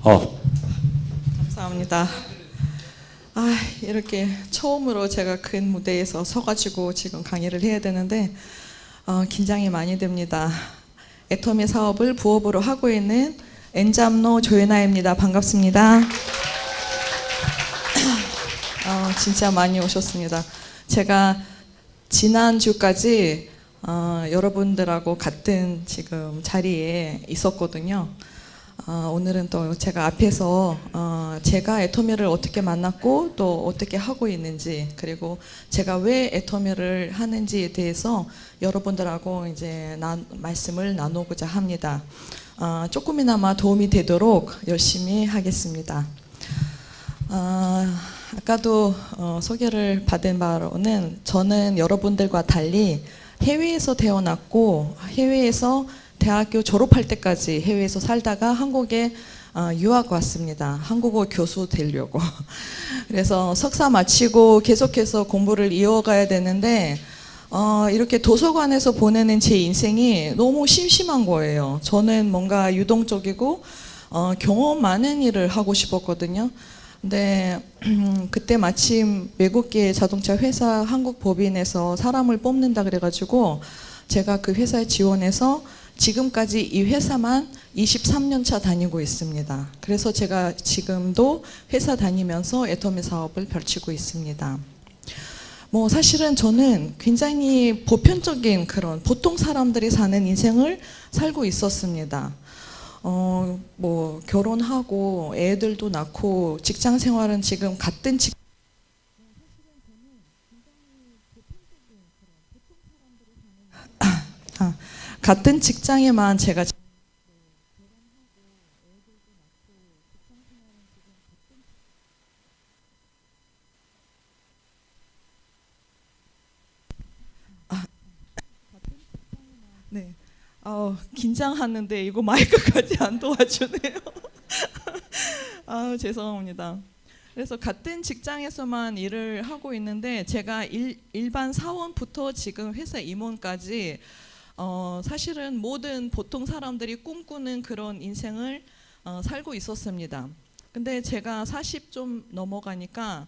어, 감사합니다. 이렇게 처음으로 제가 큰 무대에서 서가지고 지금 강의를 해야 되는데 긴장이 많이 됩니다. 애터미 사업을 부업으로 하고 있는 엔잡노 조예나입니다. 반갑습니다. 진짜 많이 오셨습니다. 제가 지난주까지 여러분들하고 같은 지금 자리에 있었거든요. 오늘은 또 제가 앞에서 제가 애터미를 어떻게 만났고 또 어떻게 하고 있는지, 그리고 제가 왜 애터미를 하는지에 대해서 여러분들하고 이제 말씀을 나누고자 합니다. 조금이나마 도움이 되도록 열심히 하겠습니다. 아까도 소개를 받은 바로는 저는 여러분들과 달리 해외에서 태어났고 해외에서 대학교 졸업할 때까지 해외에서 살다가 한국에 유학 왔습니다. 한국어 교수 되려고. 그래서 석사 마치고 계속해서 공부를 이어가야 되는데 이렇게 도서관에서 보내는 제 인생이 너무 심심한 거예요. 저는 뭔가 유동적이고 경험 많은 일을 하고 싶었거든요. 근데 그때 마침 외국계 자동차 회사 한국법인에서 사람을 뽑는다 그래가지고 제가 그 회사에 지원해서 지금까지 이 회사만 23년 차 다니고 있습니다. 그래서 제가 지금도 회사 다니면서 애터미 사업을 펼치고 있습니다. 사실은 저는 굉장히 보편적인 그런 보통 사람들이 사는 인생을 살고 있었습니다. 결혼하고 애들도 낳고 직장 생활은 지금 같은 직장에만 제가 네. 긴장하는데 이거 마이크까지 안 도와주네요. 죄송합니다. 그래서 같은 직장에서만 일을 하고 있는데 제가 일반 사원부터 지금 회사 임원까지 사실은 모든 보통 사람들이 꿈꾸는 그런 인생을 살고 있었습니다. 근데 제가 40 좀 넘어가니까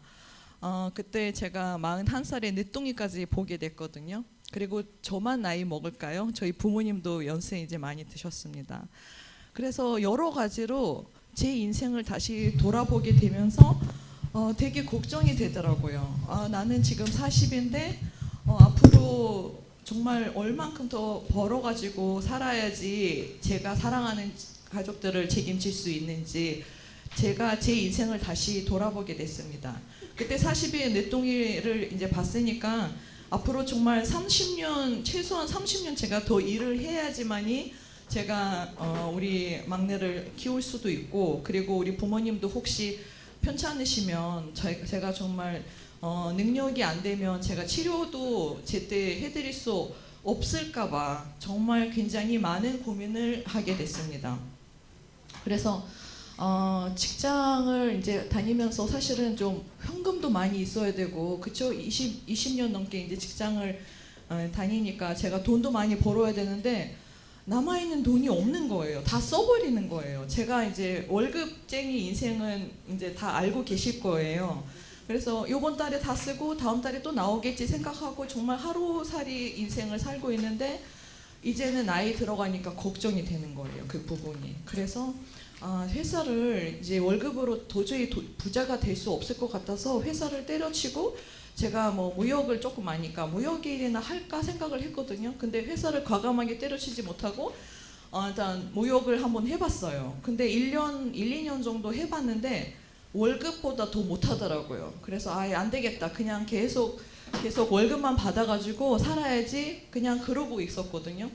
그때 제가 41살에 늦둥이까지 보게 됐거든요. 그리고 저만 나이 먹을까요? 저희 부모님도 연세 이제 많이 드셨습니다. 그래서 여러 가지로 제 인생을 다시 돌아보게 되면서 되게 걱정이 되더라고요. 나는 지금 40인데 앞으로 정말 얼만큼 더 벌어가지고 살아야지 제가 사랑하는 가족들을 책임질 수 있는지 제가 제 인생을 다시 돌아보게 됐습니다. 그때 40의 늦둥이를 이제 봤으니까 앞으로 정말 30년, 최소한 30년 제가 더 일을 해야지만이 제가 우리 막내를 키울 수도 있고, 그리고 우리 부모님도 혹시 편찮으시면 제가 정말 능력이 안 되면 제가 치료도 제때 해드릴 수 없을까봐 정말 굉장히 많은 고민을 하게 됐습니다. 그래서 직장을 이제 다니면서 사실은 좀 현금도 많이 있어야 되고, 그쵸? 20년 넘게 이제 직장을 다니니까 제가 돈도 많이 벌어야 되는데 남아있는 돈이 없는 거예요. 다 써버리는 거예요. 제가 이제 월급쟁이 인생은 이제 다 알고 계실 거예요. 그래서 이번 달에 다 쓰고 다음 달에 또 나오겠지 생각하고 정말 하루살이 인생을 살고 있는데 이제는 나이 들어가니까 걱정이 되는 거예요. 그 부분이. 그래서 회사를 이제 월급으로 도저히 부자가 될 수 없을 것 같아서 회사를 때려치고 제가 무역을 조금 아니까 무역일이나 할까 생각을 했거든요. 근데 회사를 과감하게 때려치지 못하고 일단 무역을 한번 해봤어요. 근데 1, 2년 정도 해봤는데 월급보다 더 못하더라고요. 그래서 안 되겠다. 그냥 계속 월급만 받아가지고 살아야지 그냥 그러고 있었거든요.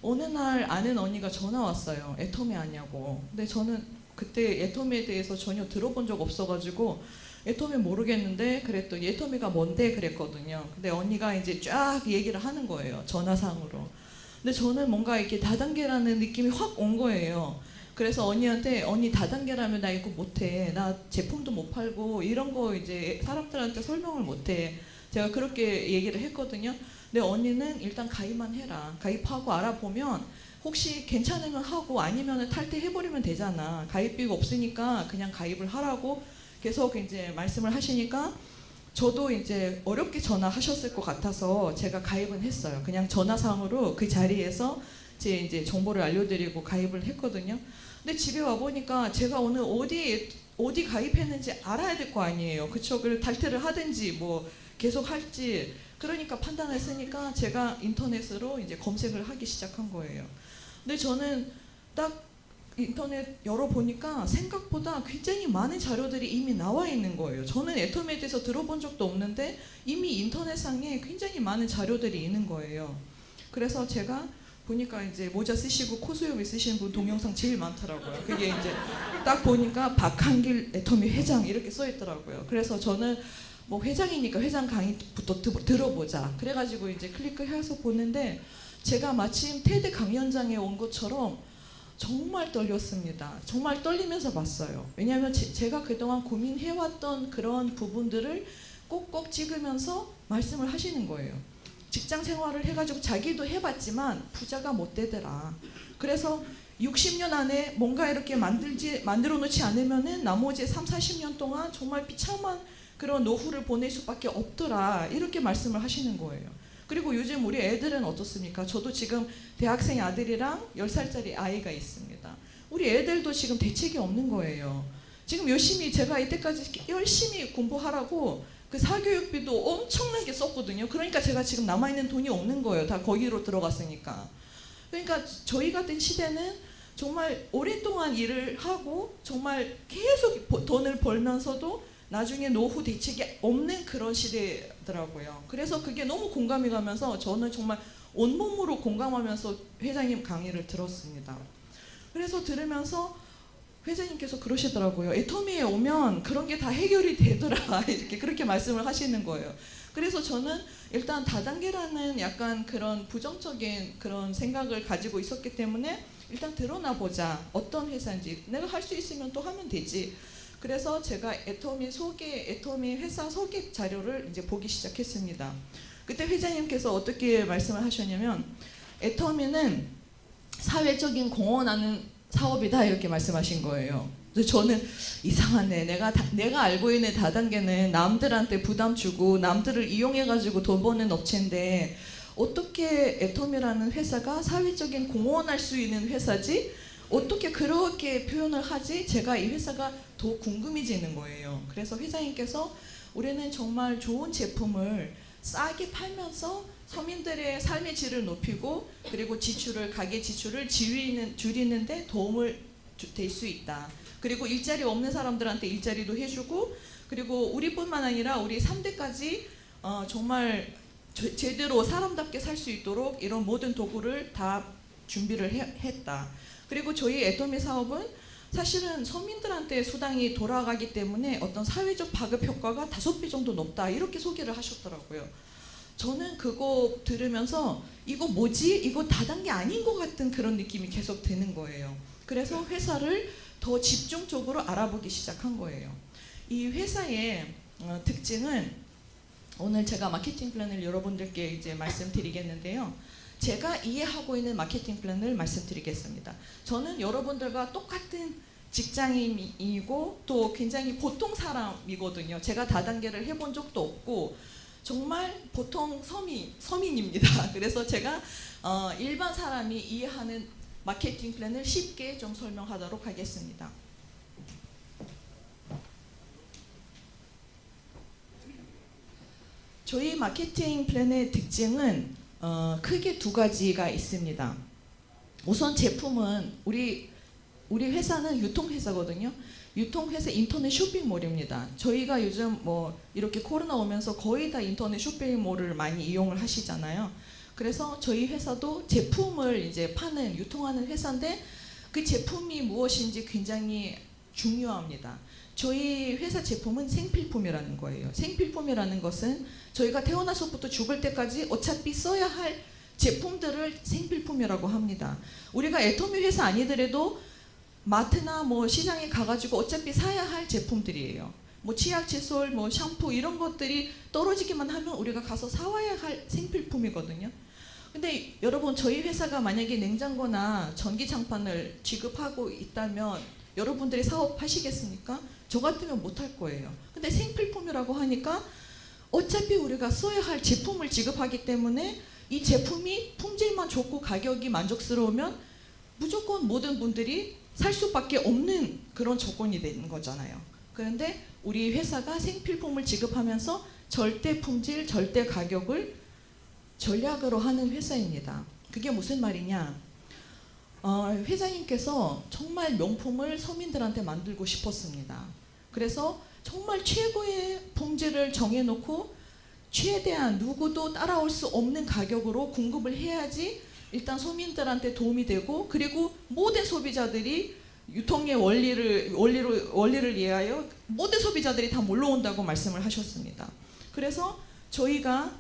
어느 날 아는 언니가 전화 왔어요. 애터미 아냐고. 근데 저는 그때 애터미에 대해서 전혀 들어본 적 없어가지고 애터미 모르겠는데 그랬더니 애터미가 뭔데 그랬거든요. 근데 언니가 이제 쫙 얘기를 하는 거예요. 전화상으로. 근데 저는 뭔가 이렇게 다단계라는 느낌이 확 온 거예요. 그래서 언니한테 언니 다단계라면 나 이거 못해. 나 제품도 못 팔고 이런 거 이제 사람들한테 설명을 못해. 제가 그렇게 얘기를 했거든요. 근데 언니는 일단 가입만 해라. 가입하고 알아보면 혹시 괜찮으면 하고 아니면 탈퇴해버리면 되잖아. 가입비가 없으니까 그냥 가입을 하라고 계속 이제 말씀을 하시니까 저도 이제 어렵게 전화하셨을 것 같아서 제가 가입은 했어요. 그냥 전화상으로 그 자리에서 제 이제 정보를 알려드리고 가입을 했거든요. 근데 집에 와 보니까 제가 오늘 어디 가입했는지 알아야 될 거 아니에요. 그쵸? 그리고 탈퇴를 하든지 뭐 계속 할지. 그러니까 판단을 했으니까 제가 인터넷으로 이제 검색을 하기 시작한 거예요. 근데 저는 딱 인터넷 열어보니까 생각보다 굉장히 많은 자료들이 이미 나와 있는 거예요. 저는 애터미에 대해서 들어본 적도 없는데 이미 인터넷상에 굉장히 많은 자료들이 있는 거예요. 그래서 제가 보니까 이제 모자 쓰시고 코수염 있으신 분 동영상 제일 많더라고요. 그게 이제 딱 보니까 박한길 애터미 회장 이렇게 써 있더라고요. 그래서 저는 뭐 회장이니까 회장 강의부터 들어보자. 그래가지고 이제 클릭해서 보는데 제가 마침 테드 강연장에 온 것처럼 정말 떨렸습니다. 정말 떨리면서 봤어요. 왜냐하면 제가 그동안 고민해왔던 그런 부분들을 꼭꼭 찍으면서 말씀을 하시는 거예요. 직장 생활을 해가지고 자기도 해봤지만 부자가 못 되더라. 그래서 60년 안에 뭔가 이렇게 만들어 놓지 않으면은 나머지 3, 40년 동안 정말 비참한 그런 노후를 보낼 수밖에 없더라. 이렇게 말씀을 하시는 거예요. 그리고 요즘 우리 애들은 어떻습니까? 저도 지금 대학생 아들이랑 10살짜리 아이가 있습니다. 우리 애들도 지금 대책이 없는 거예요. 지금 열심히 제가 이때까지 열심히 공부하라고 그 사교육비도 엄청나게 썼거든요. 그러니까 제가 지금 남아있는 돈이 없는 거예요. 다 거기로 들어갔으니까. 그러니까 저희 같은 시대는 정말 오랫동안 일을 하고 정말 계속 돈을 벌면서도 나중에 노후 대책이 없는 그런 시대더라고요. 그래서 그게 너무 공감이 가면서 저는 정말 온몸으로 공감하면서 회장님 강의를 들었습니다. 그래서 들으면서 회장님께서 그러시더라고요. 애터미에 오면 그런 게 다 해결이 되더라. 이렇게 그렇게 말씀을 하시는 거예요. 그래서 저는 일단 다단계라는 약간 그런 부정적인 그런 생각을 가지고 있었기 때문에 일단 드러나 보자. 어떤 회사인지 내가 할 수 있으면 또 하면 되지. 그래서 제가 애터미 회사 소개 자료를 이제 보기 시작했습니다. 그때 회장님께서 어떻게 말씀을 하셨냐면 애터미는 사회적인 공헌하는 사업이다 이렇게 말씀하신 거예요. 그래서 저는 이상하네. 내가 알고 있는 다단계는 남들한테 부담 주고 남들을 이용해가지고 돈 버는 업체인데 어떻게 애터미라는 회사가 사회적인 공헌할 수 있는 회사지? 어떻게 그렇게 표현을 하지? 제가 이 회사가 더 궁금해지는 거예요. 그래서 회장님께서 우리는 정말 좋은 제품을 싸게 팔면서 서민들의 삶의 질을 높이고 그리고 가계 지출을 줄이는데 도움을 될 수 있다. 그리고 일자리 없는 사람들한테 일자리도 해주고 그리고 우리뿐만 아니라 우리 3대까지 정말 제대로 사람답게 살 수 있도록 이런 모든 도구를 다 준비를 했다. 그리고 저희 애터미 사업은 사실은 서민들한테 수당이 돌아가기 때문에 어떤 사회적 파급 효과가 5배 정도 높다. 이렇게 소개를 하셨더라고요. 저는 그거 들으면서 이거 뭐지? 이거 다단계 아닌 것 같은 그런 느낌이 계속 드는 거예요. 그래서 회사를 더 집중적으로 알아보기 시작한 거예요. 이 회사의 특징은 오늘 제가 마케팅 플랜을 여러분들께 이제 말씀드리겠는데요. 제가 이해하고 있는 마케팅 플랜을 말씀드리겠습니다. 저는 여러분들과 똑같은 직장인이고 또 굉장히 보통 사람이거든요. 제가 다단계를 해본 적도 없고 정말 보통 서민입니다. 그래서 제가 일반 사람이 이해하는 마케팅 플랜을 쉽게 좀 설명하도록 하겠습니다. 저희 마케팅 플랜의 특징은 크게 2가지가 있습니다. 우선 제품은 우리 회사는 유통회사거든요. 유통회사 인터넷 쇼핑몰입니다. 저희가 요즘 뭐 이렇게 코로나 오면서 거의 다 인터넷 쇼핑몰을 많이 이용을 하시잖아요. 그래서 저희 회사도 제품을 이제 유통하는 회사인데 그 제품이 무엇인지 굉장히 중요합니다. 저희 회사 제품은 생필품이라는 거예요. 생필품이라는 것은 저희가 태어나서부터 죽을 때까지 어차피 써야 할 제품들을 생필품이라고 합니다. 우리가 애터미 회사 아니더라도 마트나 뭐 시장에 가가지고 어차피 사야 할 제품들이에요. 뭐 치약, 칫솔, 뭐 샴푸 이런 것들이 떨어지기만 하면 우리가 가서 사와야 할 생필품이거든요. 근데 여러분 저희 회사가 만약에 냉장고나 전기장판을 취급하고 있다면 여러분들이 사업하시겠습니까? 저 같으면 못할 거예요. 근데 생필품이라고 하니까 어차피 우리가 써야 할 제품을 지급하기 때문에 이 제품이 품질만 좋고 가격이 만족스러우면 무조건 모든 분들이 살 수밖에 없는 그런 조건이 되는 거잖아요. 그런데 우리 회사가 생필품을 지급하면서 절대 품질, 절대 가격을 전략으로 하는 회사입니다. 그게 무슨 말이냐? 회장님께서 정말 명품을 서민들한테 만들고 싶었습니다. 그래서 정말 최고의 품질을 정해놓고 최대한 누구도 따라올 수 없는 가격으로 공급을 해야지 일단 서민들한테 도움이 되고, 그리고 모든 소비자들이 유통의 원리를 이해하여 모든 소비자들이 다 몰려온다고 말씀을 하셨습니다. 그래서 저희가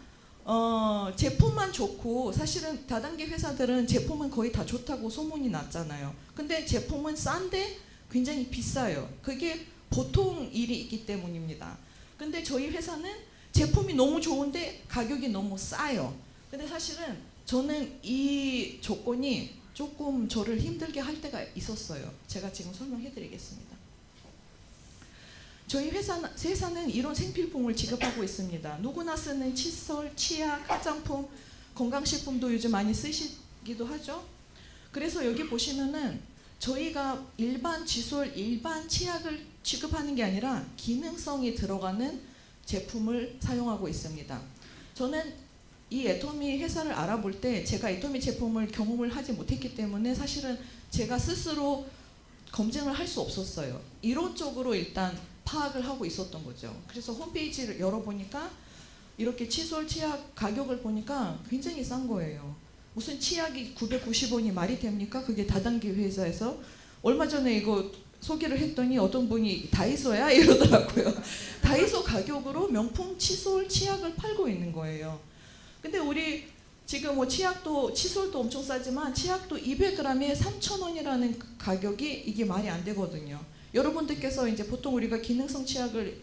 제품만 좋고, 사실은 다단계 회사들은 제품은 거의 다 좋다고 소문이 났잖아요. 근데 제품은 싼데 굉장히 비싸요. 그게 보통 일이 있기 때문입니다. 근데 저희 회사는 제품이 너무 좋은데 가격이 너무 싸요. 근데 사실은 저는 이 조건이 조금 저를 힘들게 할 때가 있었어요. 제가 지금 설명해 드리겠습니다. 저희 회사는 이런 생필품을 지급하고 있습니다. 누구나 쓰는 칫솔, 치약, 화장품, 건강식품도 요즘 많이 쓰시기도 하죠. 그래서 여기 보시면은 저희가 일반 칫솔, 일반 치약을 취급하는 게 아니라 기능성이 들어가는 제품을 사용하고 있습니다. 저는 이 애터미 회사를 알아볼 때 제가 애터미 제품을 경험을 하지 못했기 때문에 사실은 제가 스스로 검증을 할 수 없었어요. 이론적으로 일단 파악을 하고 있었던 거죠. 그래서 홈페이지를 열어보니까 이렇게 칫솔, 치약 가격을 보니까 굉장히 싼 거예요. 무슨 치약이 990원이 말이 됩니까? 그게 다단계 회사에서. 얼마 전에 이거 소개를 했더니 어떤 분이 다이소야? 이러더라고요. 다이소 가격으로 명품 칫솔, 치약을 팔고 있는 거예요. 근데 우리 지금 뭐 칫솔도 엄청 싸지만 치약도 200g에 3,000원이라는 가격이 이게 말이 안 되거든요. 여러분들께서 이제 보통 우리가 기능성 치약을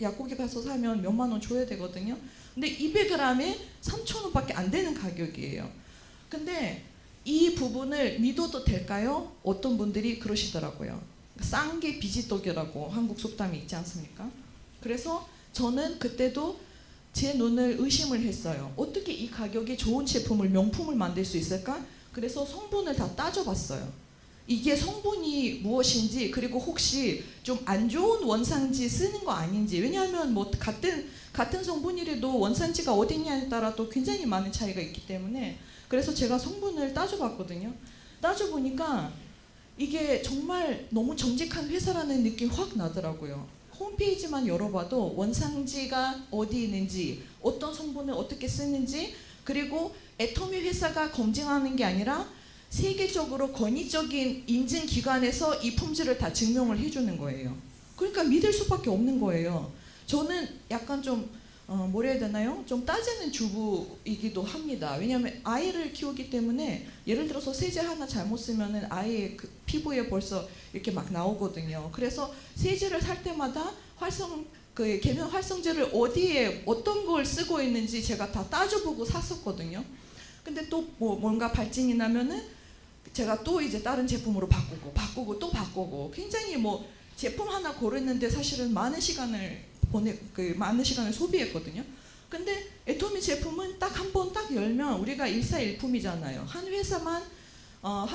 약국에 가서 사면 몇만 원 줘야 되거든요. 근데 200g에 3,000원밖에 안 되는 가격이에요. 근데 이 부분을 믿어도 될까요? 어떤 분들이 그러시더라고요. 싼 게 비지떡이라고 한국 속담이 있지 않습니까? 그래서 저는 그때도 제 눈을 의심을 했어요. 어떻게 이 가격에 좋은 제품을, 명품을 만들 수 있을까? 그래서 성분을 다 따져봤어요. 이게 성분이 무엇인지, 그리고 혹시 좀 안 좋은 원산지 쓰는 거 아닌지. 왜냐하면 뭐 같은 성분이라도 원산지가 어디냐에 따라 또 굉장히 많은 차이가 있기 때문에, 그래서 제가 성분을 따져봤거든요. 따져보니까 이게 정말 너무 정직한 회사라는 느낌이 확 나더라고요. 홈페이지만 열어봐도 원산지가 어디 있는지, 어떤 성분을 어떻게 쓰는지, 그리고 애터미 회사가 검증하는 게 아니라 세계적으로 권위적인 인증기관에서 이 품질을 다 증명을 해주는 거예요. 그러니까 믿을 수밖에 없는 거예요. 저는 약간 좀 뭐라 해야 되나요? 좀 따지는 주부이기도 합니다. 왜냐하면 아이를 키우기 때문에 예를 들어서 세제 하나 잘못 쓰면은 아이의 그 피부에 벌써 이렇게 막 나오거든요. 그래서 세제를 살 때마다 계면 활성제를 어디에 어떤 걸 쓰고 있는지 제가 다 따져보고 샀었거든요. 근데 또 뭔가 발진이 나면은 제가 또 이제 다른 제품으로 바꾸고 또 바꾸고, 굉장히 뭐 제품 하나 고르는데 사실은 많은 시간을 소비했거든요. 근데 애터미 제품은 딱 한 번 딱 열면 우리가 일사일품이잖아요. 한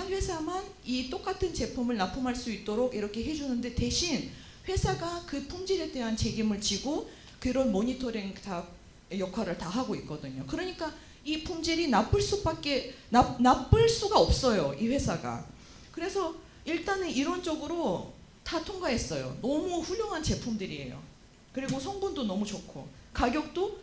회사만 이 똑같은 제품을 납품할 수 있도록 이렇게 해주는데, 대신 회사가 그 품질에 대한 책임을 지고 그런 모니터링 역할을 다 하고 있거든요. 그러니까 이 품질이 나쁠 수가 없어요, 이 회사가. 그래서 일단은 이론적으로 다 통과했어요. 너무 훌륭한 제품들이에요. 그리고 성분도 너무 좋고 가격도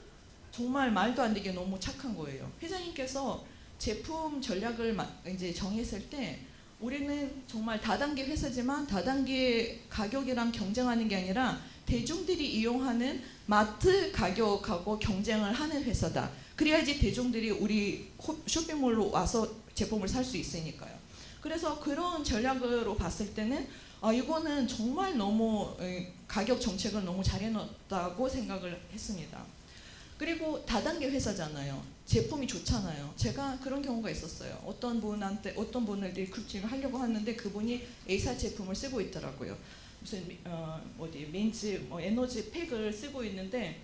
정말 말도 안 되게 너무 착한 거예요. 회장님께서 제품 전략을 이제 정했을 때 우리는 정말 다단계 회사지만 다단계 가격이랑 경쟁하는 게 아니라 대중들이 이용하는 마트 가격하고 경쟁을 하는 회사다. 그래야지 대중들이 우리 쇼핑몰로 와서 제품을 살 수 있으니까요. 그래서 그런 전략으로 봤을 때는 이거는 정말 너무 가격 정책을 너무 잘해놨다고 생각을 했습니다. 그리고 다단계 회사잖아요. 제품이 좋잖아요. 제가 그런 경우가 있었어요. 어떤 분을 리크루팅을 하려고 하는데 그분이 A사 제품을 쓰고 있더라고요. 무슨 멘즈 에너지 팩을 쓰고 있는데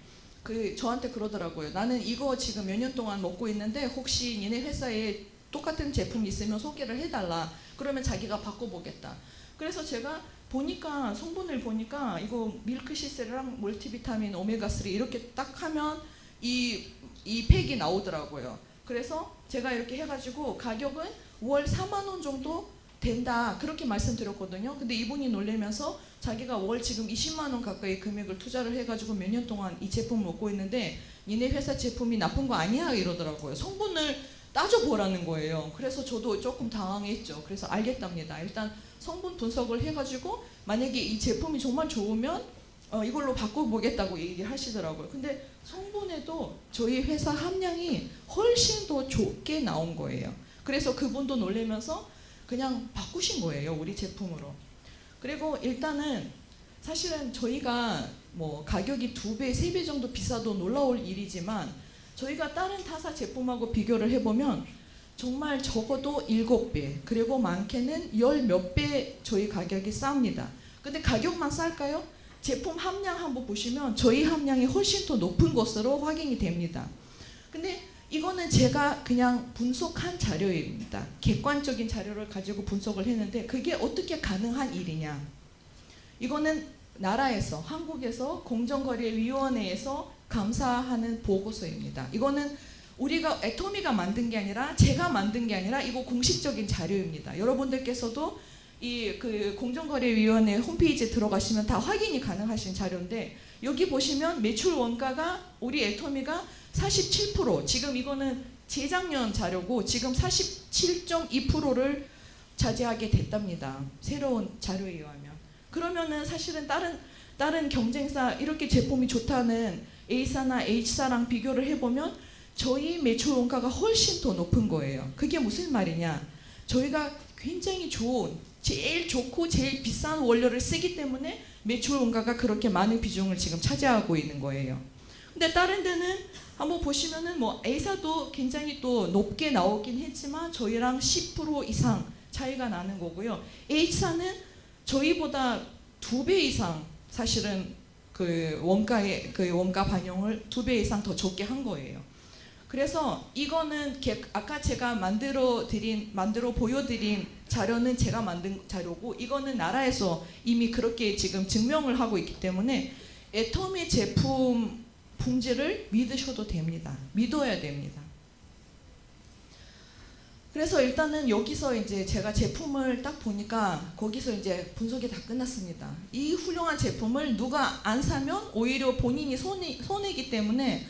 저한테 그러더라고요. 나는 이거 지금 몇 년 동안 먹고 있는데 혹시 니네 회사에 똑같은 제품 있으면 소개를 해달라. 그러면 자기가 바꿔보겠다. 그래서 제가 보니까 성분을 보니까 이거 밀크시슬랑 멀티비타민 오메가3 이렇게 딱 하면 이 팩이 나오더라고요. 그래서 제가 이렇게 해가지고 가격은 월 4만 원 정도 된다 그렇게 말씀드렸거든요. 근데 이분이 놀라면서 자기가 월 지금 20만 원 가까이 금액을 투자를 해가지고 몇 년 동안 이 제품을 먹고 있는데 니네 회사 제품이 나쁜 거 아니야 이러더라고요. 성분을 따져보라는 거예요. 그래서 저도 조금 당황했죠. 그래서 알겠답니다. 일단 성분 분석을 해가지고 만약에 이 제품이 정말 좋으면 이걸로 바꿔보겠다고 얘기하시더라고요. 근데 성분에도 저희 회사 함량이 훨씬 더 좋게 나온 거예요. 그래서 그분도 놀라면서 그냥 바꾸신 거예요. 우리 제품으로. 그리고 일단은 사실은 저희가 뭐 가격이 2배, 3배 정도 비싸도 놀라울 일이지만 저희가 다른 타사 제품하고 비교를 해보면 정말 적어도 7배 그리고 많게는 10 몇 배 저희 가격이 쌉니다. 근데 가격만 쌀까요? 제품 함량 한번 보시면 저희 함량이 훨씬 더 높은 것으로 확인이 됩니다. 근데 이거는 제가 그냥 분석한 자료입니다. 객관적인 자료를 가지고 분석을 했는데 그게 어떻게 가능한 일이냐. 이거는 나라에서 한국에서 공정거래위원회에서 감사하는 보고서입니다. 이거는 우리가 애터미가 만든 게 아니라 제가 만든 게 아니라 이거 공식적인 자료입니다. 여러분들께서도 그 공정거래위원회 홈페이지에 들어가시면 다 확인이 가능하신 자료인데 여기 보시면 매출 원가가 우리 애터미가 47% 지금 이거는 재작년 자료고 지금 47.2%를 차지하게 됐답니다. 새로운 자료에 의하면. 그러면은 사실은 다른 경쟁사 이렇게 제품이 좋다는 A사나 H사랑 비교를 해보면 저희 매출 원가가 훨씬 더 높은 거예요. 그게 무슨 말이냐. 저희가 굉장히 제일 좋고 제일 비싼 원료를 쓰기 때문에 매출 원가가 그렇게 많은 비중을 지금 차지하고 있는 거예요. 근데 다른 데는 한번 보시면은 뭐 A사도 굉장히 또 높게 나오긴 했지만 저희랑 10% 이상 차이가 나는 거고요. H사는 저희보다 2배 이상 사실은 그 원가 반영을 2배 이상 더 적게 한 거예요. 그래서 이거는 아까 제가 만들어 보여드린 자료는 제가 만든 자료고 이거는 나라에서 이미 그렇게 지금 증명을 하고 있기 때문에 애터미 제품 품질을 믿으셔도 됩니다. 믿어야 됩니다. 그래서 일단은 여기서 이제 제가 제품을 딱 보니까 거기서 이제 분석이 다 끝났습니다. 이 훌륭한 제품을 누가 안 사면 오히려 본인이 손해이기 때문에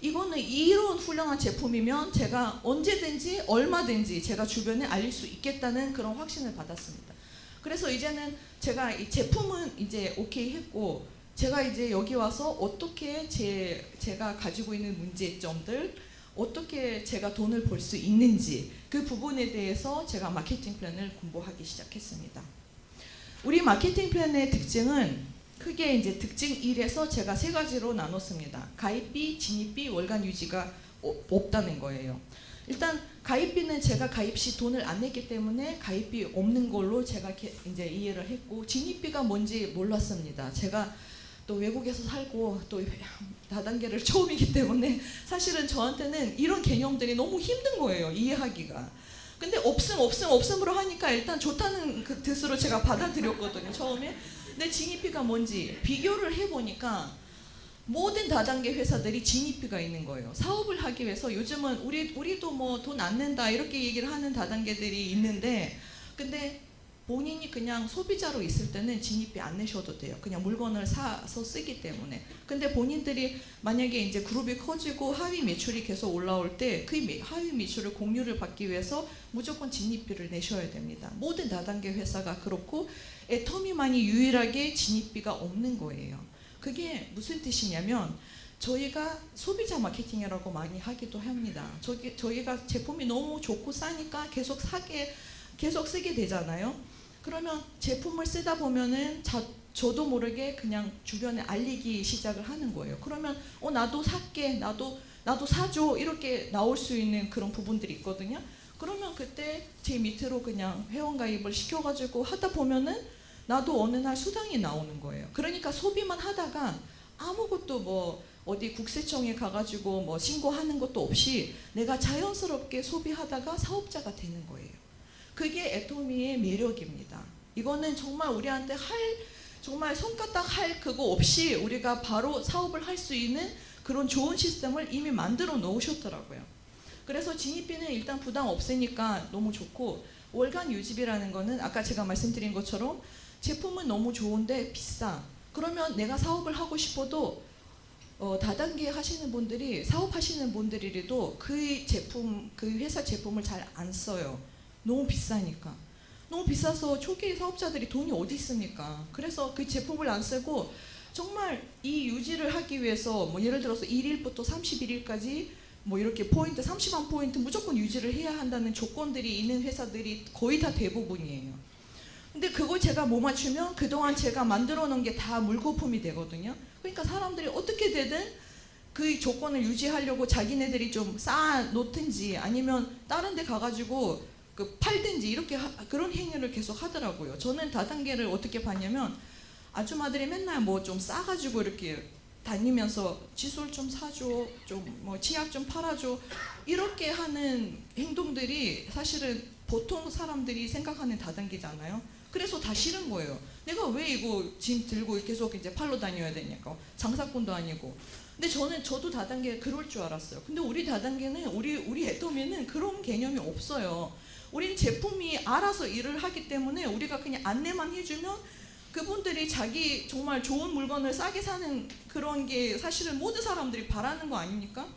이거는 이런 훌륭한 제품이면 제가 언제든지 얼마든지 제가 주변에 알릴 수 있겠다는 그런 확신을 받았습니다. 그래서 이제는 제가 이 제품은 이제 오케이 했고 제가 이제 여기 와서 어떻게 제가 가지고 있는 문제점들 어떻게 제가 돈을 벌 수 있는지 그 부분에 대해서 제가 마케팅 플랜을 공부하기 시작했습니다. 우리 마케팅 플랜의 특징은 크게 이제 특징 1에서 제가 3가지로 나눴습니다. 가입비, 진입비, 월간 유지가 없다는 거예요. 일단 가입비는 제가 가입 시 돈을 안 냈기 때문에 가입비 없는 걸로 제가 이제 이해를 했고 진입비가 뭔지 몰랐습니다. 제가 또 외국에서 살고 또 다단계를 처음이기 때문에 사실은 저한테는 이런 개념들이 너무 힘든 거예요. 이해하기가. 근데 없음으로 하니까 일단 좋다는 그 뜻으로 제가 받아들였거든요. 처음에. 근데 진입비가 뭔지 비교를 해보니까 모든 다단계 회사들이 진입비가 있는 거예요. 사업을 하기 위해서 요즘은 우리도 뭐 돈 안 낸다 이렇게 얘기를 하는 다단계들이 있는데 근데 본인이 그냥 소비자로 있을 때는 진입비 안 내셔도 돼요. 그냥 물건을 사서 쓰기 때문에. 근데 본인들이 만약에 이제 그룹이 커지고 하위 매출이 계속 올라올 때 그 하위 매출을 공유를 받기 위해서 무조건 진입비를 내셔야 됩니다. 모든 다단계 회사가 그렇고 애터미만이 유일하게 진입비가 없는 거예요. 그게 무슨 뜻이냐면 저희가 소비자 마케팅이라고 많이 하기도 합니다. 저희가 제품이 너무 좋고 싸니까 계속 쓰게 되잖아요. 그러면 제품을 쓰다 보면은 저도 모르게 그냥 주변에 알리기 시작을 하는 거예요. 그러면 나도 살게, 나도 사줘, 이렇게 나올 수 있는 그런 부분들이 있거든요. 그러면 그때 제 밑으로 그냥 회원가입을 시켜가지고 하다 보면은 나도 어느 날 수당이 나오는 거예요. 그러니까 소비만 하다가 아무것도 뭐 어디 국세청에 가가지고 뭐 신고하는 것도 없이 내가 자연스럽게 소비하다가 사업자가 되는 거예요. 그게 애토미의 매력입니다. 이거는 정말 우리한테 정말 손가락 할 그거 없이 우리가 바로 사업을 할 수 있는 그런 좋은 시스템을 이미 만들어 놓으셨더라고요. 그래서 진입비는 일단 부담 없으니까 너무 좋고, 월간 유지비라는 거는 아까 제가 말씀드린 것처럼 제품은 너무 좋은데 비싸. 그러면 내가 사업을 하고 싶어도 다단계 하시는 분들이, 사업하시는 분들이라도 그 제품, 그 회사 제품을 잘 안 써요. 너무 비싸니까. 너무 비싸서 초기 사업자들이 돈이 어디 있습니까? 그래서 그 제품을 안 쓰고 정말 이 유지를 하기 위해서 뭐 예를 들어서 1일부터 31일까지 뭐 이렇게 포인트, 30만 포인트 무조건 유지를 해야 한다는 조건들이 있는 회사들이 거의 다 대부분이에요. 근데 그걸 제가 못 맞추면 그동안 제가 만들어 놓은 게 다 물거품이 되거든요. 그러니까 사람들이 어떻게 되든 그 조건을 유지하려고 자기네들이 좀 쌓아 놓든지 아니면 다른 데 가가지고 팔든지 이렇게 그런 행위를 계속 하더라고요. 저는 다단계를 어떻게 봤냐면 아줌마들이 맨날 뭐 좀 싸가지고 이렇게 다니면서 칫솔 좀 사줘, 좀 뭐 치약 좀 팔아줘, 이렇게 하는 행동들이 사실은 보통 사람들이 생각하는 다단계잖아요. 그래서 다 싫은 거예요. 내가 왜 이거 짐 들고 계속 이제 팔러 다녀야 되냐고. 장사꾼도 아니고. 근데 저도 다단계 그럴 줄 알았어요. 근데 우리 다단계는 우리 애터미는 그런 개념이 없어요. 우린 제품이 알아서 일을 하기 때문에 우리가 그냥 안내만 해주면 그분들이 자기 정말 좋은 물건을 싸게 사는 그런 게 사실은 모든 사람들이 바라는 거 아닙니까?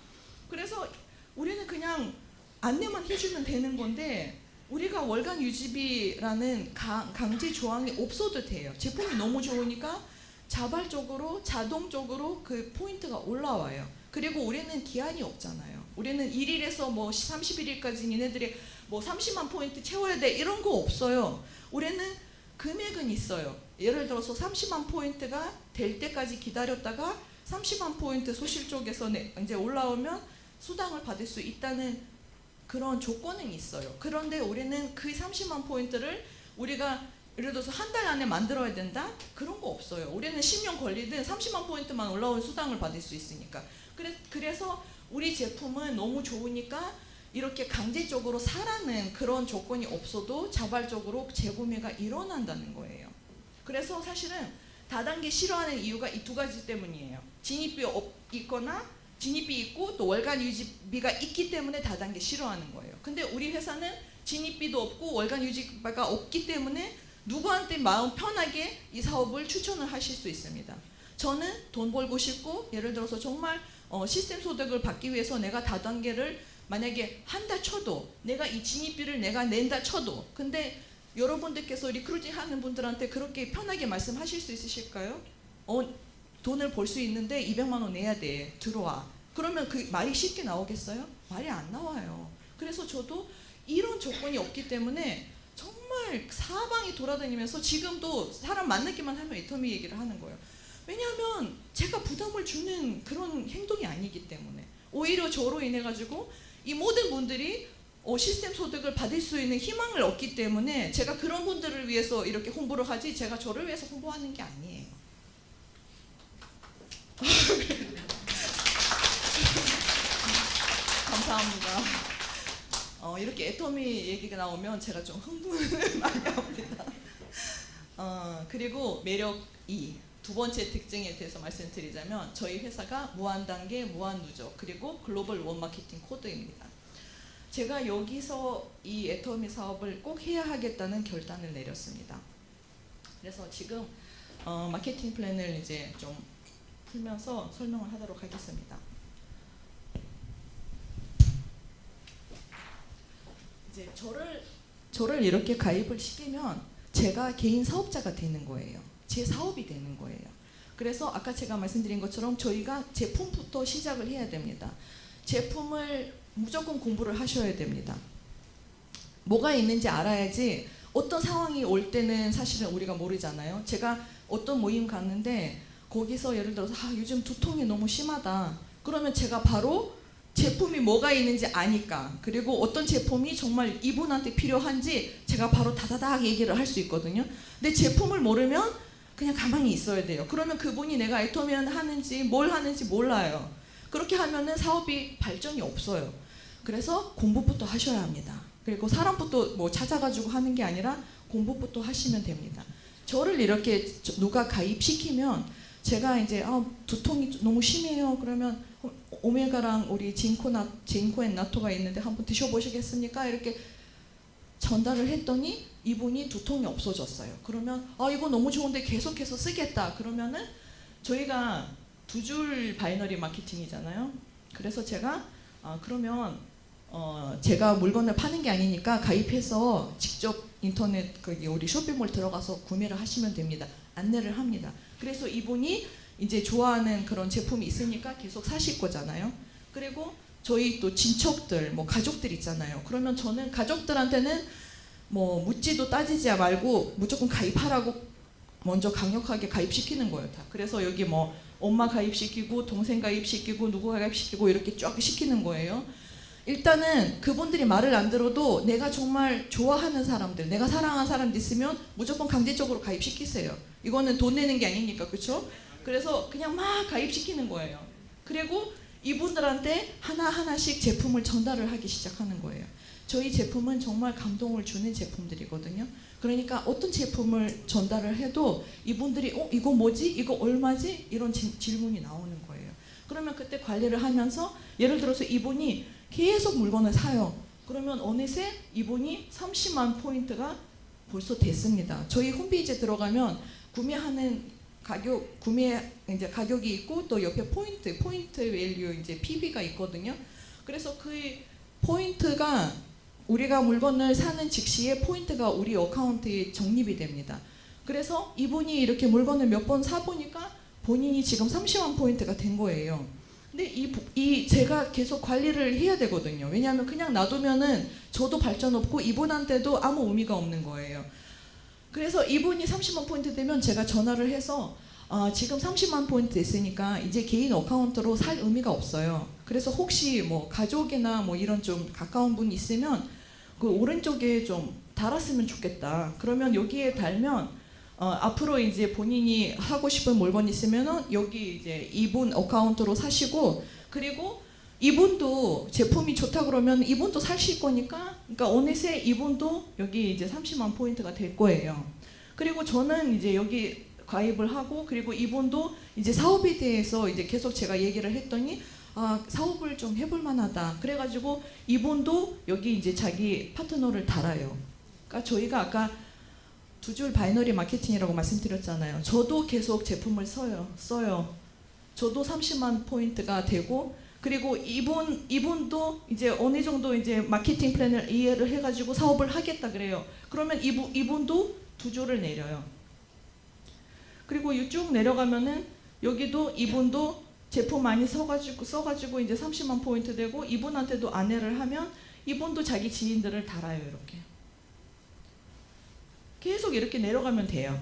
그래서 우리는 그냥 안내만 해주면 되는 건데, 우리가 월간 유지비라는 강제 조항이 없어도 돼요. 제품이 너무 좋으니까 자발적으로 자동적으로 그 포인트가 올라와요. 그리고 우리는 기한이 없잖아요. 우리는 1일에서 뭐 31일까지 니네들이 뭐 30만 포인트 채워야 돼 이런 거 없어요. 우리는 금액은 있어요. 예를 들어서 30만 포인트가 될 때까지 기다렸다가 30만 포인트 소실 쪽에서 이제 올라오면 수당을 받을 수 있다는 그런 조건은 있어요. 그런데 우리는 그 30만 포인트를 우리가 예를 들어서 한 달 안에 만들어야 된다? 그런 거 없어요. 우리는 10년 걸리든 30만 포인트만 올라온 수당을 받을 수 있으니까. 그래서 우리 제품은 너무 좋으니까 이렇게 강제적으로 사라는 그런 조건이 없어도 자발적으로 재구매가 일어난다는 거예요. 그래서 사실은 다단계 싫어하는 이유가 이 두 가지 때문이에요. 진입비 있거나 진입비 있고 또 월간 유지비가 있기 때문에 다단계 싫어하는 거예요. 근데 우리 회사는 진입비도 없고 월간 유지비가 없기 때문에 누구한테 마음 편하게 이 사업을 추천을 하실 수 있습니다. 저는 돈 벌고 싶고 예를 들어서 정말 시스템 소득을 받기 위해서 내가 다단계를 만약에 한다 쳐도, 내가 이 진입비를 내가 낸다 쳐도, 근데 여러분들께서 리크루팅 하는 분들한테 그렇게 편하게 말씀하실 수 있으실까요? 돈을 벌 수 있는데 200만 원 내야 돼, 들어와. 그러면 그 말이 쉽게 나오겠어요? 말이 안 나와요. 그래서 저도 이런 조건이 없기 때문에 정말 사방이 돌아다니면서 지금도 사람 만나기만 하면 애터미 얘기를 하는 거예요. 왜냐하면 제가 부담을 주는 그런 행동이 아니기 때문에. 오히려 저로 인해 가지고 이 모든 분들이 시스템 소득을 받을 수 있는 희망을 얻기 때문에 제가 그런 분들을 위해서 이렇게 홍보를 하지, 제가 저를 위해서 홍보하는 게 아니에요. 감사합니다. 이렇게 애터미 얘기가 나오면 제가 좀 흥분을 많이 합니다. 그리고 매력 2, 두 번째 특징에 대해서 말씀드리자면 저희 회사가 무한단계, 무한누적, 그리고 글로벌 원마케팅 코드입니다. 제가 여기서 이 애터미 사업을 꼭 해야 하겠다는 결단을 내렸습니다. 그래서 지금 마케팅 플랜을 이제 좀 풀면서 설명을 하도록 하겠습니다. 이제 저를 이렇게 가입을 시키면 제가 개인 사업자가 되는 거예요. 제 사업이 되는 거예요. 그래서 아까 제가 말씀드린 것처럼 저희가 제품부터 시작을 해야 됩니다. 제품을 무조건 공부를 하셔야 됩니다. 뭐가 있는지 알아야지 어떤 상황이 올 때는 사실은 우리가 모르잖아요. 제가 어떤 모임 갔는데 거기서 예를 들어서 요즘 두통이 너무 심하다. 그러면 제가 바로 제품이 뭐가 있는지 아니까, 그리고 어떤 제품이 정말 이분한테 필요한지 제가 바로 다다닥 얘기를 할 수 있거든요. 근데 제품을 모르면 그냥 가만히 있어야 돼요. 그러면 그분이 내가 애터미를 하는지 뭘 하는지 몰라요. 그렇게 하면은 사업이 발전이 없어요. 그래서 공부부터 하셔야 합니다. 그리고 사람부터 뭐 찾아가지고 하는 게 아니라 공부부터 하시면 됩니다. 저를 이렇게 누가 가입시키면 제가 이제 두통이 너무 심해요. 그러면 오메가랑 우리 징코앤 나토가 있는데 한번 드셔보시겠습니까? 이렇게 전달을 했더니 이분이 두통이 없어졌어요. 그러면 이거 너무 좋은데 계속해서 쓰겠다. 그러면은 저희가 2줄 바이너리 마케팅이잖아요. 그래서 제가 그러면 제가 물건을 파는 게 아니니까 가입해서 직접 인터넷 우리 쇼핑몰 들어가서 구매를 하시면 됩니다. 안내를 합니다. 그래서 이분이 이제 좋아하는 그런 제품이 있으니까 계속 사실 거잖아요. 그리고 저희 또 친척들, 뭐 가족들 있잖아요. 그러면 저는 가족들한테는 뭐 묻지도 따지지 말고 무조건 가입하라고 먼저 강력하게 가입시키는 거예요. 다. 그래서 여기 뭐 엄마 가입시키고 동생 가입시키고 누구 가입시키고 이렇게 쫙 시키는 거예요. 일단은 그분들이 말을 안 들어도 내가 정말 좋아하는 사람들, 내가 사랑하는 사람들 있으면 무조건 강제적으로 가입시키세요. 이거는 돈 내는 게 아니니까, 그렇죠? 그래서 그냥 막 가입시키는 거예요. 그리고 이분들한테 하나하나씩 제품을 전달을 하기 시작하는 거예요. 저희 제품은 정말 감동을 주는 제품들이거든요. 그러니까 어떤 제품을 전달을 해도 이분들이 이거 뭐지? 이거 얼마지? 이런 질문이 나오는 거예요. 그러면 그때 관리를 하면서 예를 들어서 이분이 계속 물건을 사요. 그러면 어느새 이분이 30만 포인트가 벌써 됐습니다. 저희 홈페이지에 들어가면 구매하는 가격이 있고 또 옆에 포인트 밸류 이제 PB가 있거든요. 그래서 그 포인트가 우리가 물건을 사는 즉시에 포인트가 우리 어카운트에 적립이 됩니다. 그래서 이분이 이렇게 물건을 몇 번 사보니까 본인이 지금 30만 포인트가 된 거예요. 근데 제가 계속 관리를 해야 되거든요. 왜냐하면 그냥 놔두면은 저도 발전 없고 이분한테도 아무 의미가 없는 거예요. 그래서 이분이 30만 포인트 되면 제가 전화를 해서 지금 30만 포인트 있으니까 이제 개인 어카운트로 살 의미가 없어요. 그래서 혹시 뭐 가족이나 뭐 이런 좀 가까운 분 있으면 그 오른쪽에 좀 달았으면 좋겠다. 그러면 여기에 달면 앞으로 이제 본인이 하고 싶은 물건 있으면은 여기 이제 이분 어카운트로 사시고, 그리고 이분도 제품이 좋다 그러면 이분도 사실 거니까, 그러니까 어느새 이분도 여기 이제 30만 포인트가 될 거예요. 그리고 저는 이제 여기 가입을 하고, 그리고 이분도 이제 사업에 대해서 이제 계속 제가 얘기를 했더니 사업을 좀 해볼 만하다. 그래가지고 이분도 여기 이제 자기 파트너를 달아요. 그러니까 저희가 아까 2줄 바이너리 마케팅이라고 말씀드렸잖아요. 저도 계속 제품을 써요. 저도 30만 포인트가 되고, 그리고 이분도 이제 어느 정도 이제 마케팅 플랜을 이해를 해가지고 사업을 하겠다 그래요. 그러면 이분도 2줄을 내려요. 그리고 쭉 내려가면은 여기도 이분도 제품 많이 써가지고 이제 30만 포인트 되고, 이분한테도 안내를 하면 이분도 자기 지인들을 달아요. 이렇게 계속 이렇게 내려가면 돼요.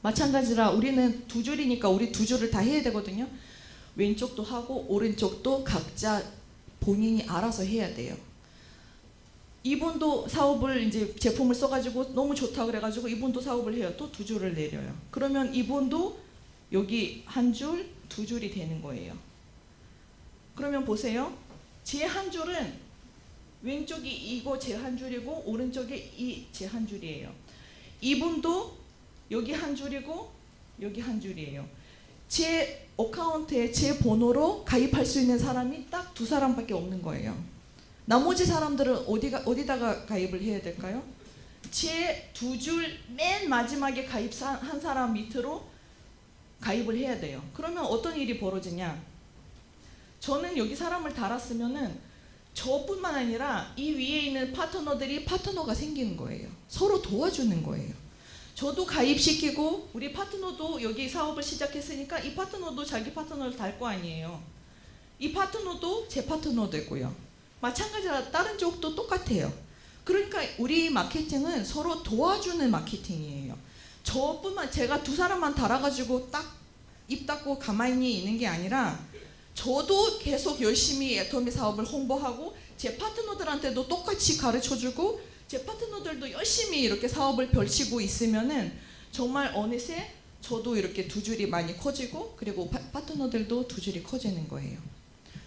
마찬가지라 우리는 2줄이니까 우리 2줄을 다 해야 되거든요. 왼쪽도 하고 오른쪽도 각자 본인이 알아서 해야 돼요. 이분도 사업을 이제 제품을 써가지고 너무 좋다 그래가지고 이분도 사업을 해요. 또 2줄을 내려요. 그러면 이분도 여기 1줄, 2줄이 되는 거예요. 그러면 보세요. 제 한 줄은 왼쪽이 이거 제 한 줄이고 오른쪽이 이 제 한 줄이에요. 이분도 여기 한 줄이고 여기 한 줄이에요. 제 어카운트에 제 번호로 가입할 수 있는 사람이 딱 2사람밖에 없는 거예요. 나머지 사람들은 어디다가 가입을 해야 될까요? 제 2줄 맨 마지막에 가입한 사람 밑으로 가입을 해야 돼요. 그러면 어떤 일이 벌어지냐? 저는 여기 사람을 달았으면은 저뿐만 아니라 이 위에 있는 파트너가 생기는 거예요. 서로 도와주는 거예요. 저도 가입시키고 우리 파트너도 여기 사업을 시작했으니까 이 파트너도 자기 파트너를 달 거 아니에요. 이 파트너도 제 파트너 되고요. 마찬가지로 다른 쪽도 똑같아요. 그러니까 우리 마케팅은 서로 도와주는 마케팅이에요. 저뿐만 제가 두 사람만 달아가지고 딱 입 닫고 가만히 있는 게 아니라 저도 계속 열심히 애터미 사업을 홍보하고 제 파트너들한테도 똑같이 가르쳐주고 제 파트너들도 열심히 이렇게 사업을 펼치고 있으면은 정말 어느새 저도 이렇게 두 줄이 많이 커지고 그리고 파트너들도 두 줄이 커지는 거예요.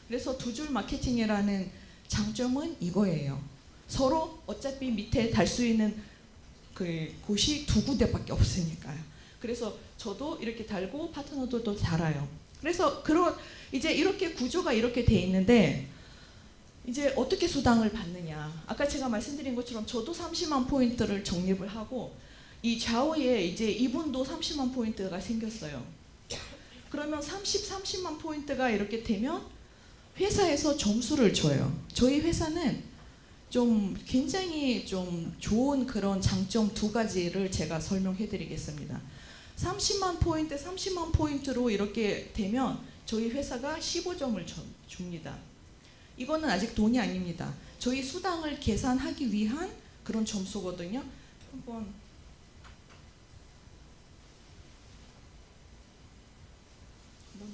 그래서 두 줄 마케팅이라는 장점은 이거예요. 서로 어차피 밑에 달 수 있는 그 곳이 두 군데밖에 없으니까요. 그래서 저도 이렇게 달고 파트너들도 달아요. 그래서 이제 이렇게 구조가 이렇게 돼 있는데 이제 어떻게 수당을 받느냐. 아까 제가 말씀드린 것처럼 저도 30만 포인트를 적립을 하고 이 좌우에 이제 이분도 30만 포인트가 생겼어요. 그러면 30만 포인트가 이렇게 되면 회사에서 점수를 줘요. 저희 회사는 좀 굉장히 좀 좋은 그런 장점 두 가지를 제가 설명해 드리겠습니다. 30만 포인트로 이렇게 되면 저희 회사가 15점을 줍니다. 이거는 아직 돈이 아닙니다. 저희 수당을 계산하기 위한 그런 점수거든요. 한번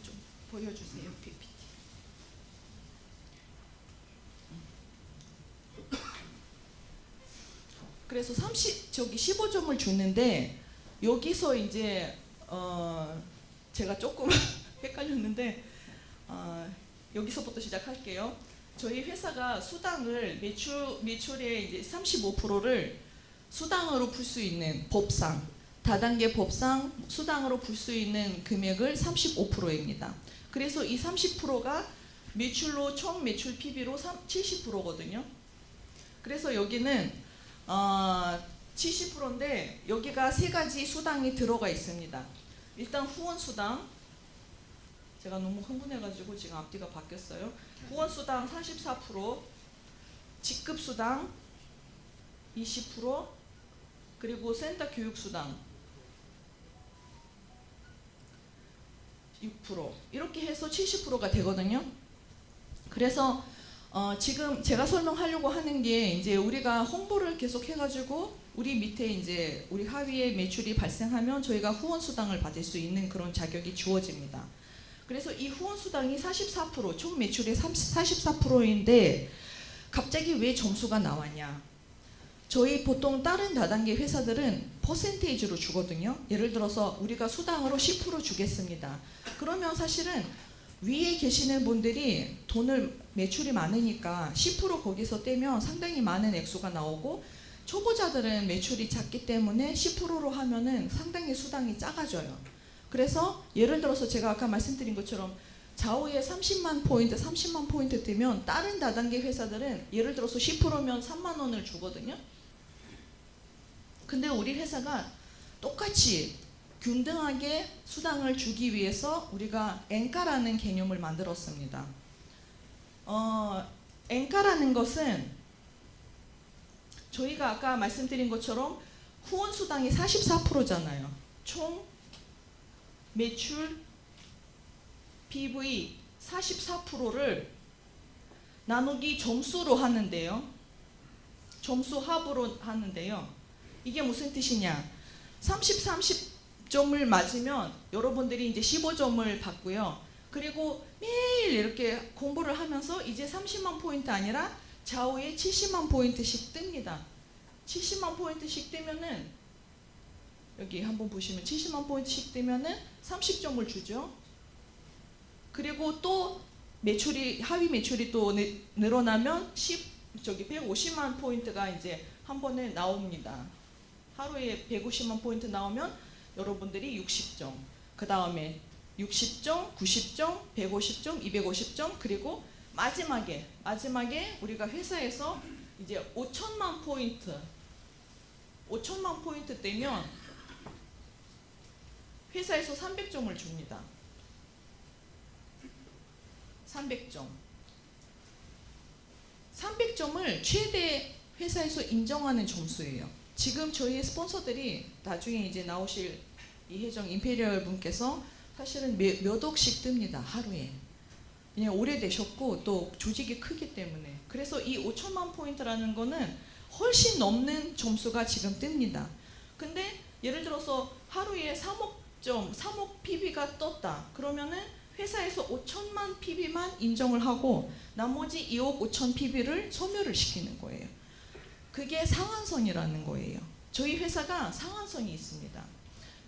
좀 보여주세요, PPT. 그래서 15점을 주는데 여기서 이제 제가 조금 헷갈렸는데 여기서부터 시작할게요. 저희 회사가 수당을 매출의 이제 35%를 수당으로 풀 수 있는 법상 다단계 법상 수당으로 풀 수 있는 금액을 35%입니다. 그래서 이 30%가 매출로 총 매출 PB로 70%거든요. 그래서 여기는 70%인데 여기가 세 가지 수당이 들어가 있습니다. 일단 후원 수당, 제가 너무 흥분해가지고 지금 앞뒤가 바뀌었어요. 후원 수당 44%, 직급 수당 20%, 그리고 센터 교육 수당 6%, 이렇게 해서 70%가 되거든요. 그래서 지금 제가 설명하려고 하는 게 이제 우리가 홍보를 계속 해가지고 우리 밑에 이제 우리 하위에 매출이 발생하면 저희가 후원 수당을 받을 수 있는 그런 자격이 주어집니다. 그래서 이 후원 수당이 44%, 총 매출의 44%인데 갑자기 왜 점수가 나왔냐? 저희 보통 다른 다단계 회사들은 퍼센테이지로 주거든요. 예를 들어서 우리가 수당으로 10% 주겠습니다. 그러면 사실은 위에 계시는 분들이 돈을 매출이 많으니까 10% 거기서 떼면 상당히 많은 액수가 나오고 초보자들은 매출이 작기 때문에 10%로 하면은 상당히 수당이 작아져요. 그래서 예를 들어서 제가 아까 말씀드린 것처럼 좌우에 30만 포인트 뜨면 다른 다단계 회사들은 예를 들어서 10%면 3만 원을 주거든요. 근데 우리 회사가 똑같이 균등하게 수당을 주기 위해서 우리가 엔가라는 개념을 만들었습니다. 엔가라는 것은 저희가 아까 말씀드린 것처럼 후원 수당이 44%잖아요. 총 매출 PV 44%를 나누기 점수로 하는데요. 점수 합으로 하는데요. 이게 무슨 뜻이냐? 30점을 맞으면 여러분들이 이제 15점을 받고요. 그리고 매일 이렇게 공부를 하면서 이제 30만 포인트 아니라 좌우에 70만 포인트씩 뜹니다. 70만 포인트씩 뜨면은 여기 한번 보시면 70만 포인트씩 뜨면은 30점을 주죠. 그리고 또 매출이 하위 매출이 또 늘어나면 150만 포인트가 이제 한 번에 나옵니다. 하루에 150만 포인트 나오면 여러분들이 60점, 그 다음에 60점, 90점, 150점, 250점, 그리고 마지막에 우리가 회사에서 이제 5천만 포인트 떼면 회사에서 300점을 줍니다. 300점을 최대 회사에서 인정하는 점수예요. 지금 저희 스폰서들이 나중에 이제 나오실 이혜정 임페리얼 분께서 사실은 몇 억씩 뜹니다. 하루에. 그냥 오래되셨고 또 조직이 크기 때문에. 그래서 이 5천만 포인트라는 거는 훨씬 넘는 점수가 지금 뜹니다. 근데 예를 들어서 하루에 3억 PB가 떴다. 그러면은 회사에서 5천만 PB만 인정을 하고 나머지 2억 5천 PB를 소멸을 시키는 거예요. 그게 상한선이라는 거예요. 저희 회사가 상한선이 있습니다.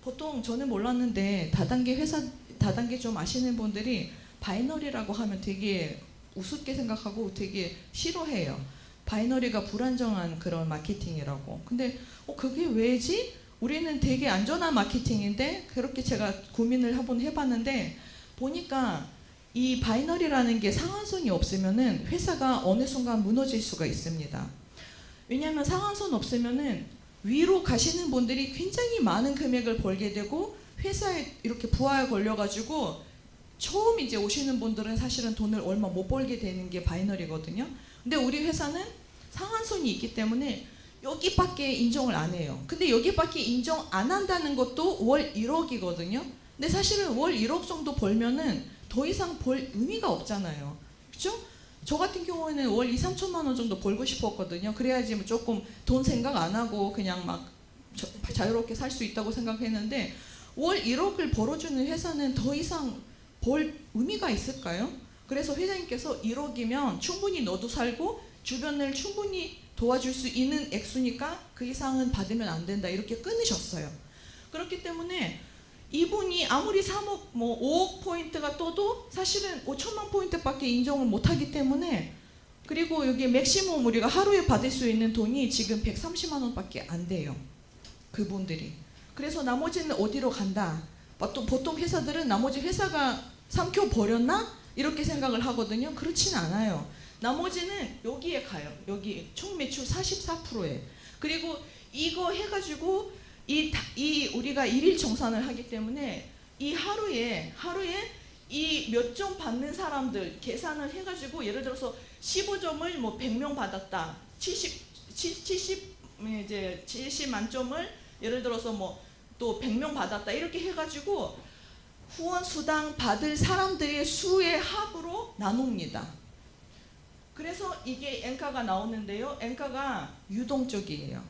보통 저는 몰랐는데 다단계 좀 아시는 분들이 바이너리라고 하면 되게 우습게 생각하고 되게 싫어해요. 바이너리가 불안정한 그런 마케팅이라고. 근데 그게 왜지? 우리는 되게 안전한 마케팅인데 그렇게 제가 고민을 한번 해봤는데 보니까 이 바이너리라는 게 상한선이 없으면은 회사가 어느 순간 무너질 수가 있습니다. 왜냐하면 상한선 없으면은 위로 가시는 분들이 굉장히 많은 금액을 벌게 되고 회사에 이렇게 부하에 걸려가지고 처음 이제 오시는 분들은 사실은 돈을 얼마 못 벌게 되는 게 바이너리거든요. 근데 우리 회사는 상한선이 있기 때문에 여기밖에 인정을 안 해요. 근데 여기밖에 인정 안 한다는 것도 월 1억이거든요. 근데 사실은 월 1억 정도 벌면은 더 이상 벌 의미가 없잖아요. 그렇죠? 저 같은 경우에는 월 2, 3천만 원 정도 벌고 싶었거든요. 그래야지 뭐 조금 돈 생각 안 하고 그냥 막 자유롭게 살 수 있다고 생각했는데 월 1억을 벌어주는 회사는 더 이상 벌 의미가 있을까요? 그래서 회장님께서 1억이면 충분히 너도 살고 주변을 충분히 도와줄 수 있는 액수니까 그 이상은 받으면 안 된다 이렇게 끊으셨어요. 그렇기 때문에 이분이 아무리 3억, 5억 포인트가 떠도 사실은 5천만 포인트밖에 인정을 못하기 때문에 그리고 여기 맥시멈 우리가 하루에 받을 수 있는 돈이 지금 130만 원밖에 안 돼요. 그분들이. 그래서 나머지는 어디로 간다. 보통 회사들은 나머지 회사가 삼켜버렸나? 이렇게 생각을 하거든요. 그렇지는 않아요. 나머지는 여기에 가요. 여기 총 매출 44%에. 그리고 이거 해가지고 우리가 일일 정산을 하기 때문에 이 하루에 이 몇 점 받는 사람들 계산을 해가지고 예를 들어서 15점을 뭐 100명 받았다. 70 만점을 예를 들어서 뭐 또 100명 받았다. 이렇게 해가지고 후원 수당 받을 사람들의 수의 합으로 나눕니다. 그래서 이게 엔가가 나오는데요. 엔가가 유동적이에요.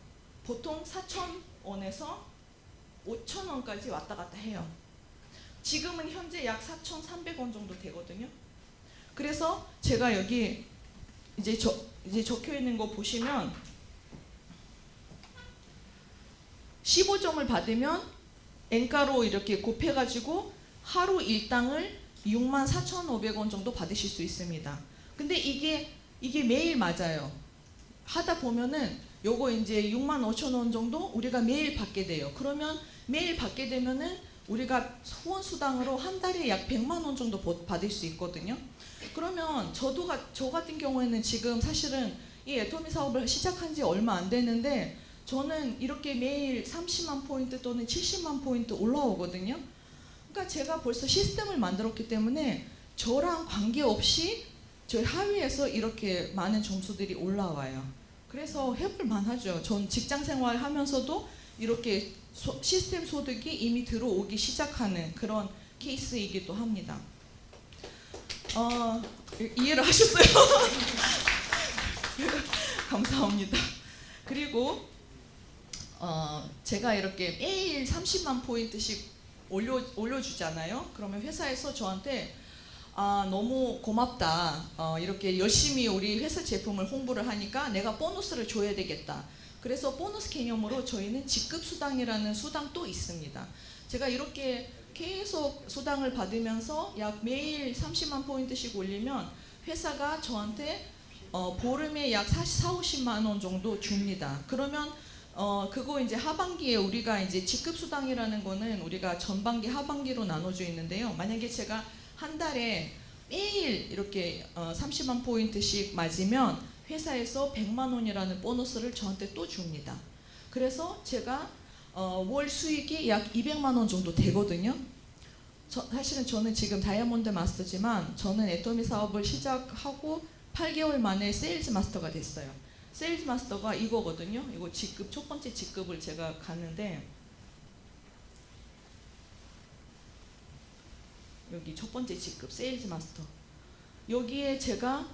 보통 4,000원에서 5,000원까지 왔다 갔다 해요. 지금은 현재 약 4,300원 정도 되거든요. 그래서 제가 여기 이제 적혀 있는 거 보시면 15점을 받으면 엔가로 이렇게 곱해가지고 하루 일당을 64,500원 정도 받으실 수 있습니다. 근데 이게 매일 맞아요. 하다 보면은 요거 이제 65,000원 정도 우리가 매일 받게 돼요. 그러면 매일 받게 되면은 우리가 후원수당으로 한 달에 약 100만 원 정도 받을 수 있거든요. 그러면 저 같은 경우에는 지금 사실은 이 애터미 사업을 시작한 지 얼마 안 됐는데 저는 이렇게 매일 30만 포인트 또는 70만 포인트 올라오거든요. 그러니까 제가 벌써 시스템을 만들었기 때문에 저랑 관계없이 저희 하위에서 이렇게 많은 점수들이 올라와요. 그래서 해볼 만하죠. 전 직장 생활 하면서도 이렇게 시스템 소득이 이미 들어오기 시작하는 그런 케이스이기도 합니다. 이해를 하셨어요? 감사합니다. 그리고 제가 이렇게 매일 30만 포인트씩 올려주잖아요. 그러면 회사에서 저한테 너무 고맙다. 이렇게 열심히 우리 회사 제품을 홍보를 하니까 내가 보너스를 줘야 되겠다. 그래서 보너스 개념으로 저희는 직급수당이라는 수당도 있습니다. 제가 이렇게 계속 수당을 받으면서 약 매일 30만 포인트씩 올리면 회사가 저한테 보름에 약 40-50만 원 정도 줍니다. 그러면 그거 이제 하반기에 우리가 이제 직급수당이라는 거는 우리가 전반기 하반기로 나눠져 있는데요. 만약에 제가 한 달에 매일 이렇게 30만 포인트씩 맞으면 회사에서 100만 원이라는 보너스를 저한테 또 줍니다. 그래서 제가 월 수익이 약 200만 원 정도 되거든요. 사실은 저는 지금 다이아몬드 마스터지만 저는 애터미 사업을 시작하고 8개월 만에 세일즈 마스터가 됐어요. 세일즈 마스터가 이거거든요. 이거 직급, 첫 번째 직급을 제가 가는데 여기 첫 번째 직급 세일즈 마스터. 여기에 제가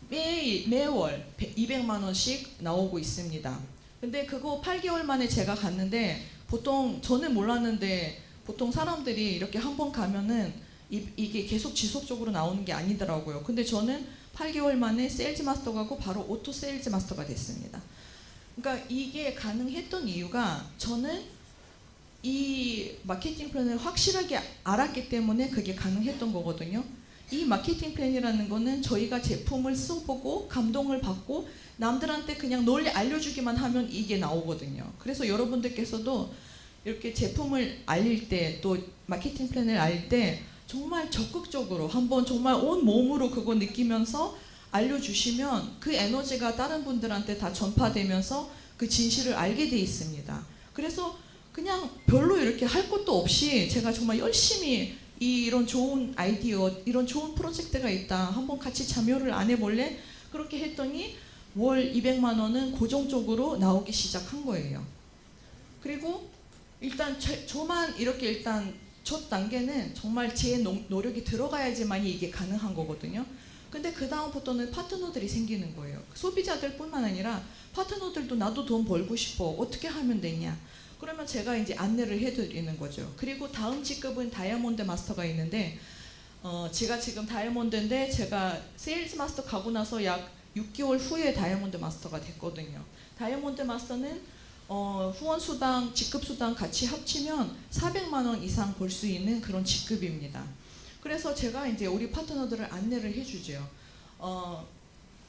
매월 200만 원씩 나오고 있습니다. 근데 그거 8개월 만에 제가 갔는데 보통 저는 몰랐는데 보통 사람들이 이렇게 한 번 가면은 이게 계속 지속적으로 나오는 게 아니더라고요. 근데 저는 8개월 만에 세일즈 마스터 가고 바로 오토 세일즈 마스터가 됐습니다. 그러니까 이게 가능했던 이유가 저는 이 마케팅 플랜을 확실하게 알았기 때문에 그게 가능했던 거거든요. 이 마케팅 플랜이라는 거는 저희가 제품을 써보고 감동을 받고 남들한테 그냥 널리 알려주기만 하면 이게 나오거든요. 그래서 여러분들께서도 이렇게 제품을 알릴 때 또 마케팅 플랜을 알릴 때 정말 적극적으로 한번 정말 온 몸으로 그거 느끼면서 알려주시면 그 에너지가 다른 분들한테 다 전파되면서 그 진실을 알게 돼 있습니다. 그래서 그냥 별로 이렇게 할 것도 없이 제가 정말 열심히 이런 좋은 아이디어, 이런 좋은 프로젝트가 있다. 한번 같이 참여를 안 해볼래? 그렇게 했더니 월 200만 원은 고정적으로 나오기 시작한 거예요. 그리고 일단 저만 이렇게 일단 첫 단계는 정말 제 노력이 들어가야지만이 이게 가능한 거거든요. 근데 그 다음부터는 파트너들이 생기는 거예요. 소비자들 뿐만 아니라 파트너들도 나도 돈 벌고 싶어. 어떻게 하면 되냐? 그러면 제가 이제 안내를 해드리는 거죠. 그리고 다음 직급은 다이아몬드 마스터가 있는데 제가 지금 다이아몬드인데 제가 세일즈 마스터 가고 나서 약 6개월 후에 다이아몬드 마스터가 됐거든요. 다이아몬드 마스터는 후원수당, 직급수당 같이 합치면 400만 원 이상 벌 수 있는 그런 직급입니다. 그래서 제가 이제 우리 파트너들을 안내를 해주죠.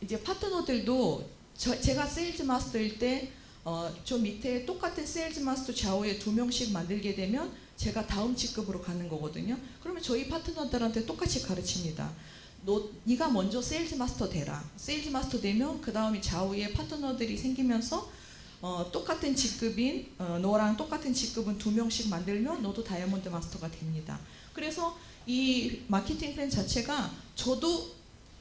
이제 파트너들도 제가 세일즈 마스터일 때 저 밑에 똑같은 세일즈 마스터 좌우에 2명씩 만들게 되면 제가 다음 직급으로 가는 거거든요. 그러면 저희 파트너들한테 똑같이 가르칩니다. 네가 먼저 세일즈 마스터 되라. 세일즈 마스터 되면 그 다음에 좌우에 파트너들이 생기면서 똑같은 직급인 너랑 똑같은 직급은 2명씩 만들면 너도 다이아몬드 마스터가 됩니다. 그래서 이 마케팅 플랜 자체가 저도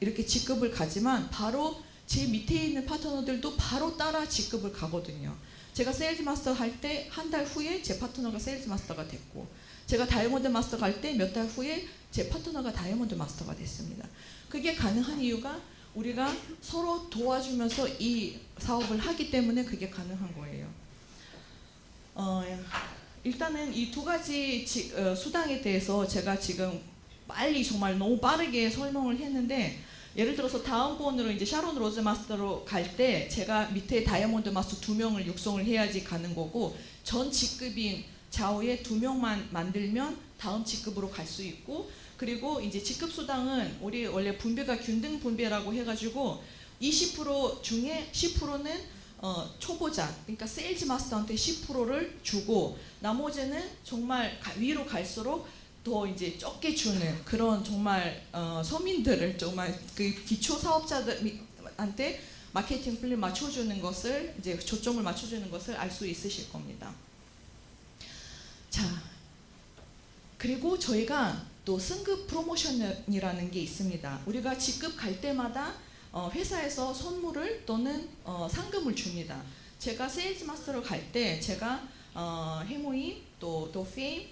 이렇게 직급을 가지만 바로 제 밑에 있는 파트너들도 바로 따라 직급을 가거든요. 제가 세일즈 마스터 할 때 한 달 후에 제 파트너가 세일즈 마스터가 됐고 제가 다이아몬드 마스터 갈 때 몇 달 후에 제 파트너가 다이아몬드 마스터가 됐습니다. 그게 가능한 이유가 우리가 서로 도와주면서 이 사업을 하기 때문에 그게 가능한 거예요. 일단은 이 2가지 수당에 대해서 제가 지금 빨리 정말 너무 빠르게 설명을 했는데 예를 들어서 다음번으로 이제 샤론 로즈 마스터로 갈 때 제가 밑에 다이아몬드 마스터 2명을 육성을 해야지 가는 거고 전 직급인 좌우에 2명만 만들면 다음 직급으로 갈 수 있고 그리고 이제 직급 수당은 우리 원래 분배가 균등 분배라고 해가지고 20% 중에 10%는 초보자 그러니까 세일즈 마스터한테 10%를 주고 나머지는 정말 위로 갈수록 더 이제 적게 주는 그런 정말 서민들을 정말 그 기초 사업자들한테 마케팅 플랜 맞춰주는 것을 이제 초점을 맞춰주는 것을 알 수 있으실 겁니다. 자, 그리고 저희가 또 승급 프로모션이라는 게 있습니다. 우리가 직급 갈 때마다 회사에서 선물을 또는 상금을 줍니다. 제가 세일즈 마스터로 갈 때 제가 해모임 또 페임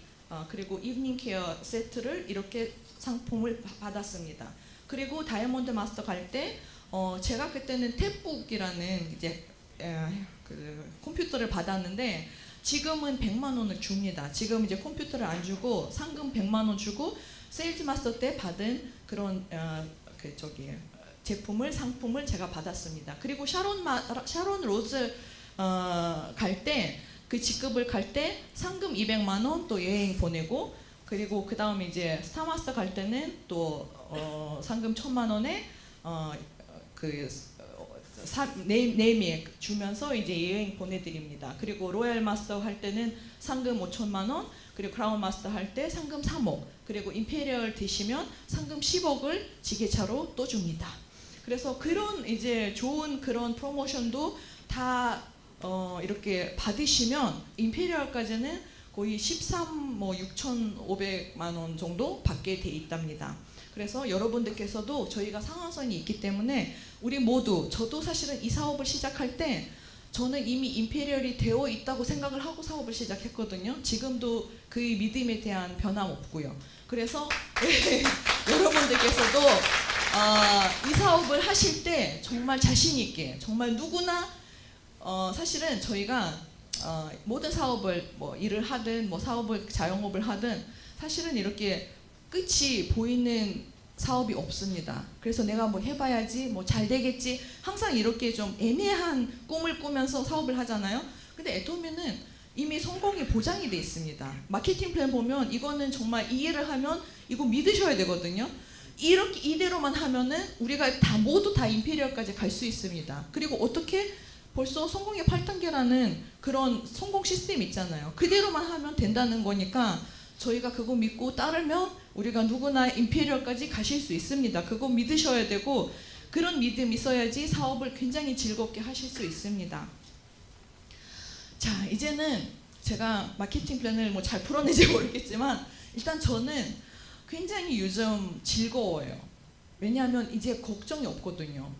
그리고 이브닝 케어 세트를 이렇게 상품을 받았습니다. 그리고 다이아몬드 마스터 갈 때 제가 그때는 탭북이라는 이제 그 컴퓨터를 받았는데 지금은 100만 원을 줍니다. 지금 이제 컴퓨터를 안 주고 상금 100만 원 주고 세일즈 마스터 때 받은 그런 제품을 상품을 제가 받았습니다. 그리고 샤론 로즈 갈 때 그 직급을 갈 때 상금 200만 원 또 여행 보내고 그리고 그 다음에 이제 스타마스터 갈 때는 또 상금 1000만 원에 네임에 주면서 이제 여행 보내드립니다. 그리고 로얄 마스터 할 때는 상금 5천만 원, 그리고 크라운 마스터 할 때 상금 3억, 그리고 임페리얼 되시면 상금 10억을 지게차로 또 줍니다. 그래서 그런 이제 좋은 그런 프로모션도 다 이렇게 받으시면 임페리얼까지는 거의 6,500만 원 정도 받게 돼 있답니다. 그래서 여러분들께서도 저희가 상한선이 있기 때문에 우리 모두 저도 사실은 이 사업을 시작할 때 저는 이미 임페리얼이 되어 있다고 생각을 하고 사업을 시작했거든요. 지금도 그 믿음에 대한 변함 없고요. 그래서 여러분들께서도 이 사업을 하실 때 정말 자신 있게, 정말 누구나 사실은 저희가 모든 사업을 뭐 일을 하든 뭐 사업을 자영업을 하든 사실은 이렇게 끝이 보이는 사업이 없습니다. 그래서 내가 뭐 해봐야지 뭐 잘 되겠지 항상 이렇게 좀 애매한 꿈을 꾸면서 사업을 하잖아요. 근데 애토미는 이미 성공이 보장이 돼 있습니다. 마케팅 플랜 보면 이거는 정말 이해를 하면 이거 믿으셔야 되거든요. 이렇게 이대로만 하면은 우리가 다 모두 다 임페리얼까지 갈 수 있습니다. 그리고 어떻게 벌써 성공의 8단계라는 그런 성공 시스템 있잖아요. 그대로만 하면 된다는 거니까 저희가 그거 믿고 따르면 우리가 누구나 임페리얼까지 가실 수 있습니다. 그거 믿으셔야 되고 그런 믿음이 있어야지 사업을 굉장히 즐겁게 하실 수 있습니다. 자, 이제는 제가 마케팅 플랜을 뭐 잘 풀어내지 모르겠지만 일단 저는 굉장히 요즘 즐거워요. 왜냐하면 이제 걱정이 없거든요.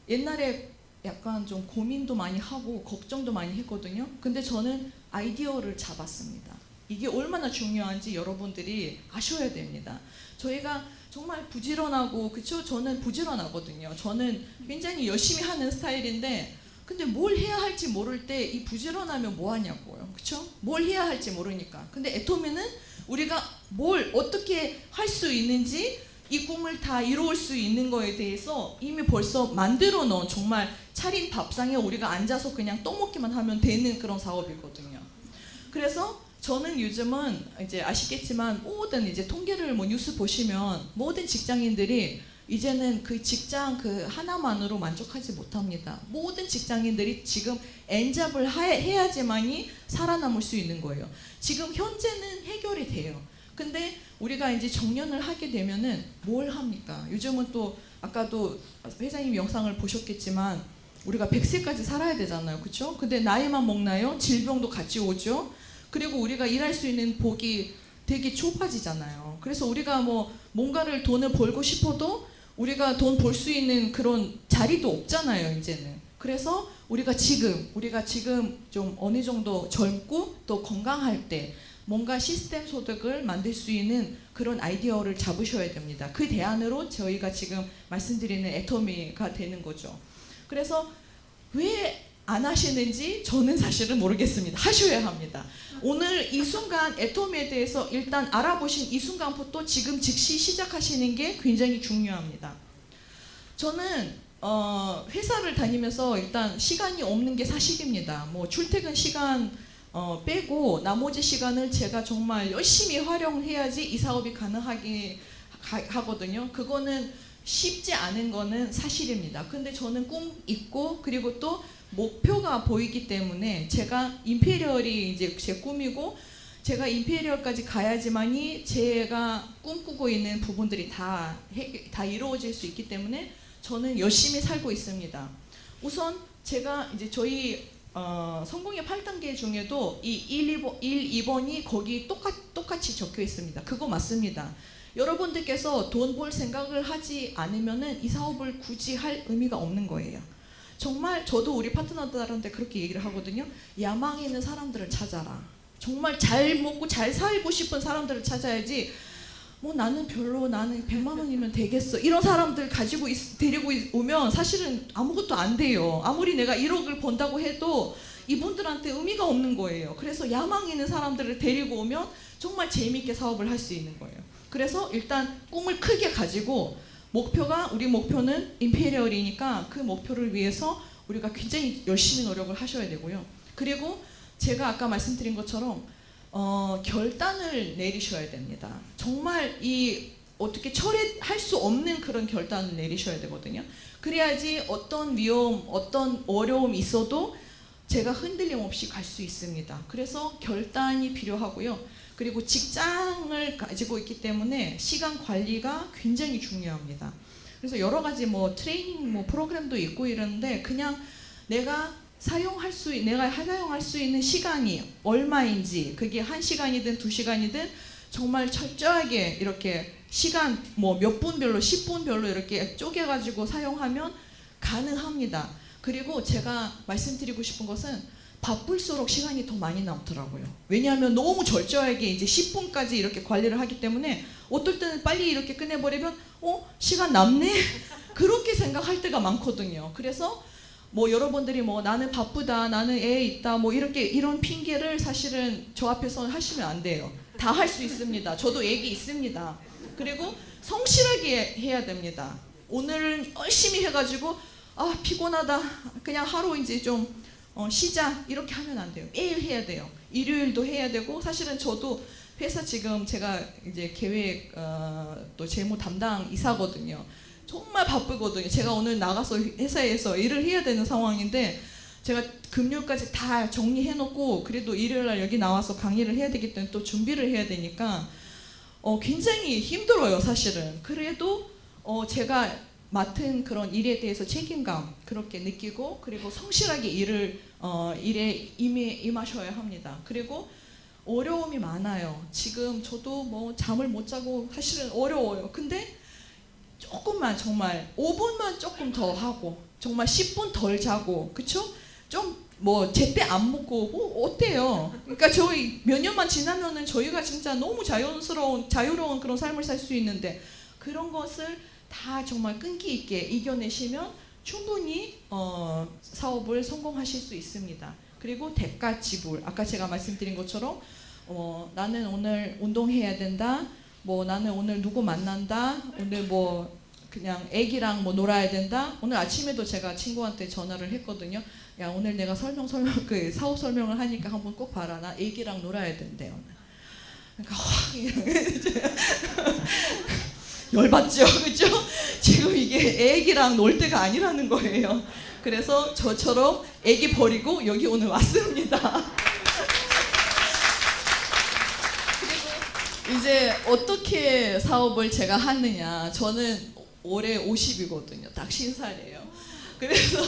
옛날에 약간 좀 고민도 많이 하고 걱정도 많이 했거든요. 근데 저는 아이디어를 잡았습니다. 이게 얼마나 중요한지 여러분들이 아셔야 됩니다. 저희가 정말 부지런하고, 그쵸? 저는 부지런하거든요. 저는 굉장히 열심히 하는 스타일인데 근데 뭘 해야 할지 모를 때 이 부지런하면 뭐 하냐고요. 그쵸? 뭘 해야 할지 모르니까. 근데 애토미는 우리가 뭘 어떻게 할 수 있는지 이 꿈을 다 이루을 수 있는 거에 대해서 이미 벌써 만들어 놓은 정말 차린 밥상에 우리가 앉아서 그냥 떠먹기만 하면 되는 그런 사업이거든요. 그래서 저는 요즘은 이제 아시겠지만 모든 이제 통계를 뭐 뉴스 보시면 모든 직장인들이 이제는 그 직장 그 하나만으로 만족하지 못합니다. 모든 직장인들이 지금 엔잡을 해야지만이 살아남을 수 있는 거예요. 지금 현재는 해결이 돼요. 근데 우리가 이제 정년을 하게 되면은 뭘 합니까? 요즘은 또 아까도 회장님 영상을 보셨겠지만 우리가 100세까지 살아야 되잖아요. 그렇죠? 근데 나이만 먹나요? 질병도 같이 오죠. 그리고 우리가 일할 수 있는 폭이 되게 좁아지잖아요. 그래서 우리가 뭐 뭔가를 돈을 벌고 싶어도 우리가 돈 벌 수 있는 그런 자리도 없잖아요, 이제는. 그래서 우리가 지금 좀 어느 정도 젊고 또 건강할 때 뭔가 시스템 소득을 만들 수 있는 그런 아이디어를 잡으셔야 됩니다. 그 대안으로 저희가 지금 말씀드리는 애토미가 되는 거죠. 그래서 왜 안 하시는지 저는 사실은 모르겠습니다. 하셔야 합니다. 오늘 이 순간 애토미에 대해서 일단 알아보신 이 순간부터 지금 즉시 시작하시는 게 굉장히 중요합니다. 저는 회사를 다니면서 일단 시간이 없는 게 사실입니다. 뭐 출퇴근 시간 빼고 나머지 시간을 제가 정말 열심히 활용해야지 이 사업이 가능하게 하거든요. 그거는 쉽지 않은 거는 사실입니다. 근데 저는 꿈 있고 그리고 또 목표가 보이기 때문에 제가 임페리얼이 이제 제 꿈이고 제가 임페리얼까지 가야지만이 제가 꿈꾸고 있는 부분들이 다 이루어질 수 있기 때문에 저는 열심히 살고 있습니다. 우선 제가 이제 저희 성공의 8단계 중에도 이 1, 2번이 거기 똑같이 적혀 있습니다. 그거 맞습니다. 여러분들께서 돈 벌 생각을 하지 않으면은 이 사업을 굳이 할 의미가 없는 거예요. 정말 저도 우리 파트너들한테 그렇게 얘기를 하거든요. 야망 있는 사람들을 찾아라. 정말 잘 먹고 잘 살고 싶은 사람들을 찾아야지 뭐 나는 100만 원이면 되겠어 이런 사람들 가지고 데리고 오면 사실은 아무것도 안 돼요. 아무리 내가 1억을 번다고 해도 이분들한테 의미가 없는 거예요. 그래서 야망 있는 사람들을 데리고 오면 정말 재미있게 사업을 할 수 있는 거예요. 그래서 일단 꿈을 크게 가지고 우리 목표는 임페리얼이니까 그 목표를 위해서 우리가 굉장히 열심히 노력을 하셔야 되고요. 그리고 제가 아까 말씀드린 것처럼 결단을 내리셔야 됩니다. 정말 어떻게 철회할 수 없는 그런 결단을 내리셔야 되거든요. 그래야지 어떤 위험, 어떤 어려움이 있어도 제가 흔들림 없이 갈 수 있습니다. 그래서 결단이 필요하고요. 그리고 직장을 가지고 있기 때문에 시간 관리가 굉장히 중요합니다. 그래서 여러 가지 뭐 트레이닝 프로그램도 있고 이러는데 그냥 내가 사용할 수 있는 시간이 얼마인지 그게 1시간이든 2시간이든 정말 철저하게 이렇게 시간 몇 분별로 10분별로 이렇게 쪼개가지고 사용하면 가능합니다. 그리고 제가 말씀드리고 싶은 것은 바쁠수록 시간이 더 많이 남더라고요. 왜냐하면 너무 절저하게 이제 10분까지 이렇게 관리를 하기 때문에 어떨 때는 빨리 이렇게 끝내버리면 시간 남네? 그렇게 생각할 때가 많거든요. 그래서 뭐 여러분들이 뭐 나는 바쁘다, 나는 애 있다, 뭐 이런 핑계를 사실은 저 앞에서 하시면 안 돼요. 다 할 수 있습니다. 저도 애기 있습니다. 그리고 성실하게 해야 됩니다. 오늘은 열심히 해가지고 피곤하다, 그냥 하루 이제 좀 쉬자, 이렇게 하면 안 돼요. 매일 해야 돼요. 일요일도 해야 되고, 사실은 저도 회사 지금 제가 이제 계획 또 재무 담당 이사거든요. 정말 바쁘거든요. 제가 오늘 나가서 회사에서 일을 해야 되는 상황인데 제가 금요일까지 다 정리해 놓고 그래도 일요일날 여기 나와서 강의를 해야 되기 때문에 또 준비를 해야 되니까 굉장히 힘들어요, 사실은. 그래도 제가 맡은 그런 일에 대해서 책임감 그렇게 느끼고, 그리고 성실하게 일에 임하셔야 합니다. 그리고 어려움이 많아요. 지금 저도 뭐 잠을 못 자고 사실은 어려워요. 근데 조금만, 정말 5분만 조금 더 하고 정말 10분 덜 자고, 그쵸? 좀 뭐 제때 안 먹고 어때요? 그러니까 저희 몇 년만 지나면은 저희가 진짜 너무 자유로운 그런 삶을 살 수 있는데, 그런 것을 다 정말 끈기 있게 이겨내시면 충분히 사업을 성공하실 수 있습니다. 그리고 대가 지불, 아까 제가 말씀드린 것처럼 나는 오늘 운동해야 된다, 뭐 나는 오늘 누구 만난다, 오늘 뭐 그냥 애기랑 뭐 놀아야 된다. 오늘 아침에도 제가 친구한테 전화를 했거든요. 야, 오늘 내가 그 사업 설명을 하니까 한번 꼭 봐라. 나 애기랑 놀아야 된대 오늘. 그러니까 열받죠, 그죠? 지금 이게 애기랑 놀 때가 아니라는 거예요. 그래서 저처럼 애기 버리고 여기 오늘 왔습니다. 그리고 이제 어떻게 사업을 제가 하느냐. 저는 올해 50이거든요. 딱 50살이에요. 그래서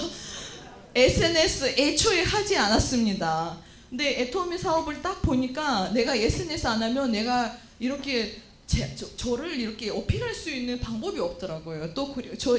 SNS 애초에 하지 않았습니다. 근데 애터미 사업을 딱 보니까 내가 SNS 안 하면 내가 이렇게 저를 이렇게 어필할 수 있는 방법이 없더라고요. 또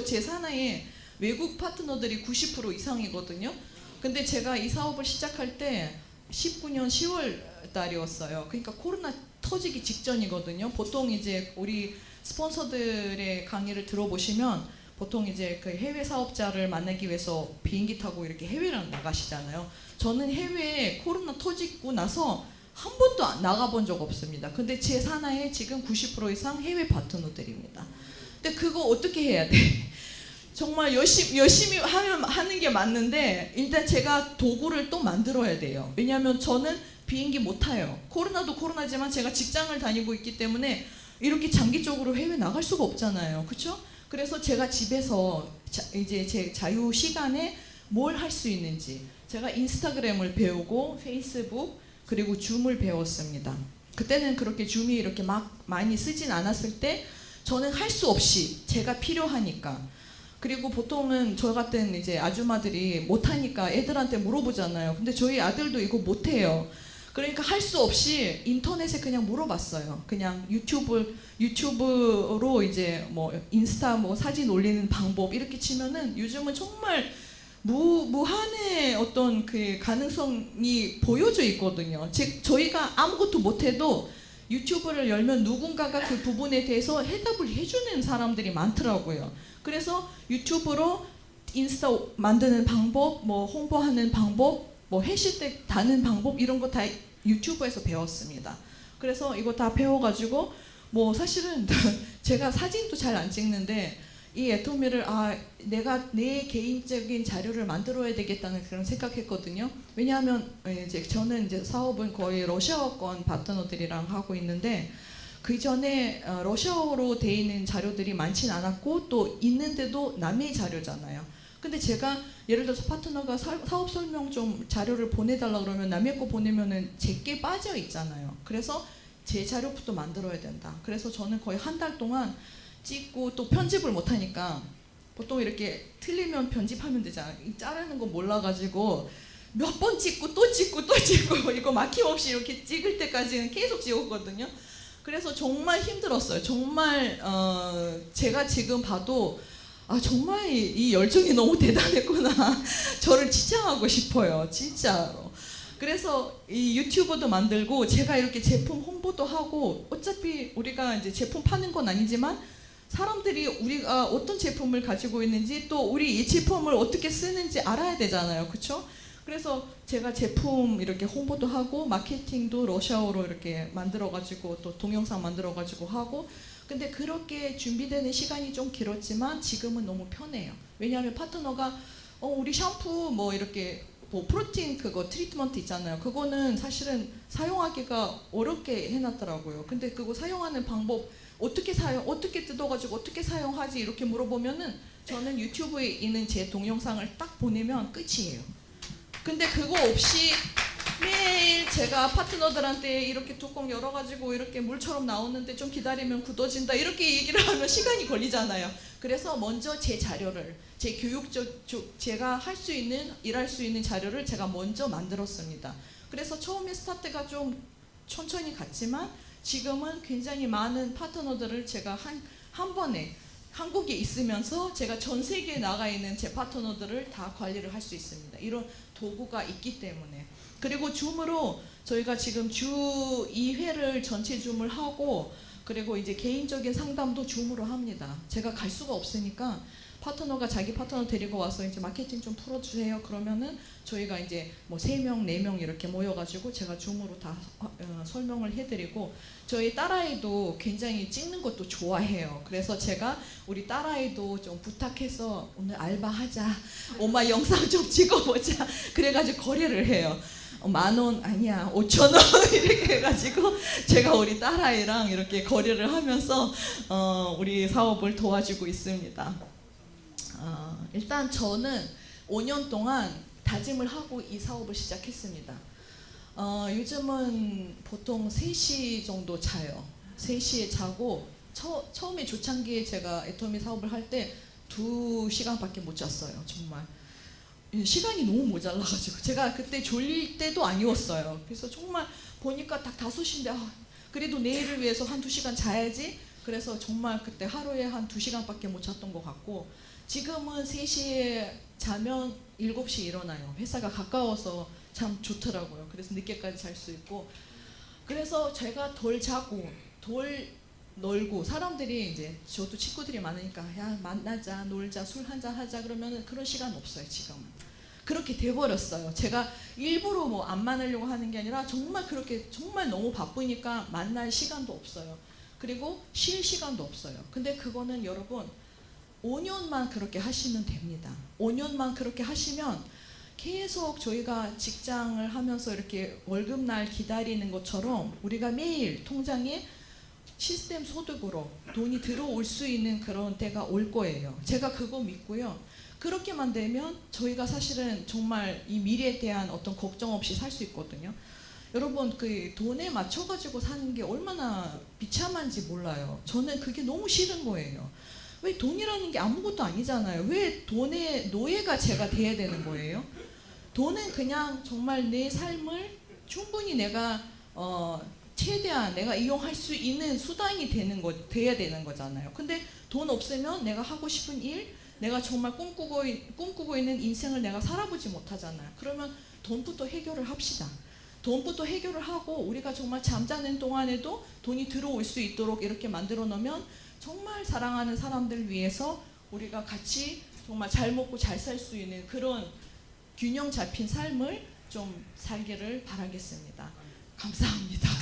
제 산하에 외국 파트너들이 90% 이상이거든요. 근데 제가 이 사업을 시작할 때 19년 10월 달이었어요. 그러니까 코로나 터지기 직전이거든요. 보통 이제 우리 스폰서들의 강의를 들어보시면 보통 이제 그 해외 사업자를 만나기 위해서 비행기 타고 이렇게 해외를 나가시잖아요. 저는 해외에 코로나 터지고 나서 한 번도 나가본 적 없습니다. 근데 제 산하에 지금 90% 이상 해외 파트너들입니다. 근데 그거 어떻게 해야 돼? 정말 열심히 하는 게 맞는데, 일단 제가 도구를 또 만들어야 돼요. 왜냐하면 저는 비행기 못 타요. 코로나도 코로나지만 제가 직장을 다니고 있기 때문에 이렇게 장기적으로 해외 나갈 수가 없잖아요. 그렇죠? 그래서 제가 집에서 이제 제 자유 시간에 뭘 할 수 있는지 제가 인스타그램을 배우고 페이스북 그리고 줌을 배웠습니다. 그때는 그렇게 줌이 이렇게 막 많이 쓰진 않았을 때 저는 할 수 없이 제가 필요하니까. 그리고 보통은 저 같은 이제 아줌마들이 못하니까 애들한테 물어보잖아요. 근데 저희 아들도 이거 못해요. 그러니까 할 수 없이 인터넷에 그냥 물어봤어요. 그냥 유튜브로 이제 뭐 인스타 뭐 사진 올리는 방법 이렇게 치면은 요즘은 정말 무한의 어떤 그 가능성이 보여져 있거든요. 즉 저희가 아무것도 못해도 유튜브를 열면 누군가가 그 부분에 대해서 해답을 해주는 사람들이 많더라고요. 그래서 유튜브로 인스타 만드는 방법, 뭐 홍보하는 방법, 뭐 해시태그 다는 방법 이런 거 다 유튜브에서 배웠습니다. 그래서 이거 다 배워가지고 뭐 사실은 제가 사진도 잘 안 찍는데 이 애터미를 내가 내 개인적인 자료를 만들어야 되겠다는 그런 생각했거든요. 왜냐하면 이제 저는 이제 사업은 거의 러시아어권 파트너들이랑 하고 있는데 그 전에 러시아어로 돼 있는 자료들이 많진 않았고 또 있는데도 남의 자료잖아요. 근데 제가 예를 들어서 파트너가 사업 설명 좀 자료를 보내달라 그러면 남의 거 보내면은 제게 빠져 있잖아요. 그래서 제 자료부터 만들어야 된다. 그래서 저는 거의 한 달 동안 찍고 또 편집을 못하니까 보통 이렇게 틀리면 편집하면 되잖아요. 자르는 거 몰라가지고 몇 번 찍고 또 찍고 또 찍고 이거 막힘없이 이렇게 찍을 때까지는 계속 찍었거든요. 그래서 정말 힘들었어요. 정말 제가 지금 봐도 정말 이 열정이 너무 대단했구나. 저를 칭찬하고 싶어요. 진짜로. 그래서 이 유튜브도 만들고 제가 이렇게 제품 홍보도 하고 어차피 우리가 이제 제품 파는 건 아니지만 사람들이 우리가 어떤 제품을 가지고 있는지 또 우리 이 제품을 어떻게 쓰는지 알아야 되잖아요. 그렇죠? 그래서 제가 제품 이렇게 홍보도 하고 마케팅도 러시아어로 이렇게 만들어가지고 또 동영상 만들어가지고 하고 근데 그렇게 준비되는 시간이 좀 길었지만 지금은 너무 편해요. 왜냐하면 파트너가 우리 샴푸 뭐 이렇게 뭐 프로틴 그거 트리트먼트 있잖아요. 그거는 사실은 사용하기가 어렵게 해놨더라고요. 근데 그거 사용하는 방법 어떻게 뜯어가지고 어떻게 사용하지 이렇게 물어보면은 저는 유튜브에 있는 제 동영상을 딱 보내면 끝이에요. 근데 그거 없이 매일 제가 파트너들한테 이렇게 뚜껑 열어가지고 이렇게 물처럼 나오는데 좀 기다리면 굳어진다 이렇게 얘기를 하면 시간이 걸리잖아요. 그래서 먼저 제 자료를 제 교육적 제가 할 수 있는 일할 수 있는 자료를 제가 먼저 만들었습니다. 그래서 처음에 스타트가 좀 천천히 갔지만 지금은 굉장히 많은 파트너들을 제가 한 번에 한국에 있으면서 제가 전 세계에 나가 있는 제 파트너들을 다 관리를 할 수 있습니다. 이런 도구가 있기 때문에. 그리고 줌으로 저희가 지금 주 2회를 전체 줌을 하고 그리고 이제 개인적인 상담도 줌으로 합니다. 제가 갈 수가 없으니까 파트너가 자기 파트너 데리고 와서 이제 마케팅 좀 풀어주세요. 그러면은 저희가 이제 뭐 3명, 4명 이렇게 모여가지고 제가 줌으로 다 설명을 해드리고 저희 딸아이도 굉장히 찍는 것도 좋아해요. 그래서 제가 우리 딸아이도 좀 부탁해서 오늘 알바하자. 엄마 영상 좀 찍어보자. 그래가지고 거래를 해요. 10,000원 아니야 5,000원 이렇게 해가지고 제가 우리 딸아이랑 이렇게 거래를 하면서 우리 사업을 도와주고 있습니다. 일단 저는 5년 동안 다짐을 하고 이 사업을 시작했습니다. 요즘은 보통 3시 정도 자요. 3시에 자고 처음에 조창기에 제가 애터미 사업을 할 때 2시간밖에 못 잤어요. 정말 시간이 너무 모자라가지고 제가 그때 졸릴 때도 아니었어요. 그래서 정말 보니까 딱 5시인데 그래도 내일을 위해서 한 2시간 자야지. 그래서 정말 그때 하루에 한 2시간밖에 못 잤던 것 같고 지금은 3시에 자면 7시에 일어나요. 회사가 가까워서 참 좋더라고요. 그래서 늦게까지 잘 수 있고 그래서 제가 덜 자고 덜 놀고 사람들이 이제 저도 친구들이 많으니까 야 만나자 놀자 술 한잔 하자 그러면은 그런 시간 없어요. 지금은 그렇게 돼버렸어요. 제가 일부러 뭐 안 만나려고 하는 게 아니라 정말 그렇게 정말 너무 바쁘니까 만날 시간도 없어요. 그리고 쉴 시간도 없어요. 근데 그거는 여러분 5년만 그렇게 하시면 됩니다. 5년만 그렇게 하시면 계속 저희가 직장을 하면서 이렇게 월급날 기다리는 것처럼 우리가 매일 통장에 시스템 소득으로 돈이 들어올 수 있는 그런 때가 올 거예요. 제가 그거 믿고요. 그렇게만 되면 저희가 사실은 정말 이 미래에 대한 어떤 걱정 없이 살 수 있거든요. 여러분 그 돈에 맞춰가지고 사는 게 얼마나 비참한지 몰라요. 저는 그게 너무 싫은 거예요. 왜 돈이라는 게 아무것도 아니잖아요. 왜 돈의 노예가 제가 돼야 되는 거예요? 돈은 그냥 정말 내 삶을 충분히 내가 최대한 내가 이용할 수 있는 수단이 돼야 되는 거잖아요. 근데 돈 없으면 내가 하고 싶은 일, 내가 정말 꿈꾸고 있는 인생을 내가 살아보지 못하잖아요. 그러면 돈부터 해결을 합시다. 돈부터 해결을 하고 우리가 정말 잠자는 동안에도 돈이 들어올 수 있도록 이렇게 만들어 놓으면 정말 사랑하는 사람들 위해서 우리가 같이 정말 잘 먹고 잘 살 수 있는 그런 균형 잡힌 삶을 좀 살기를 바라겠습니다. 감사합니다.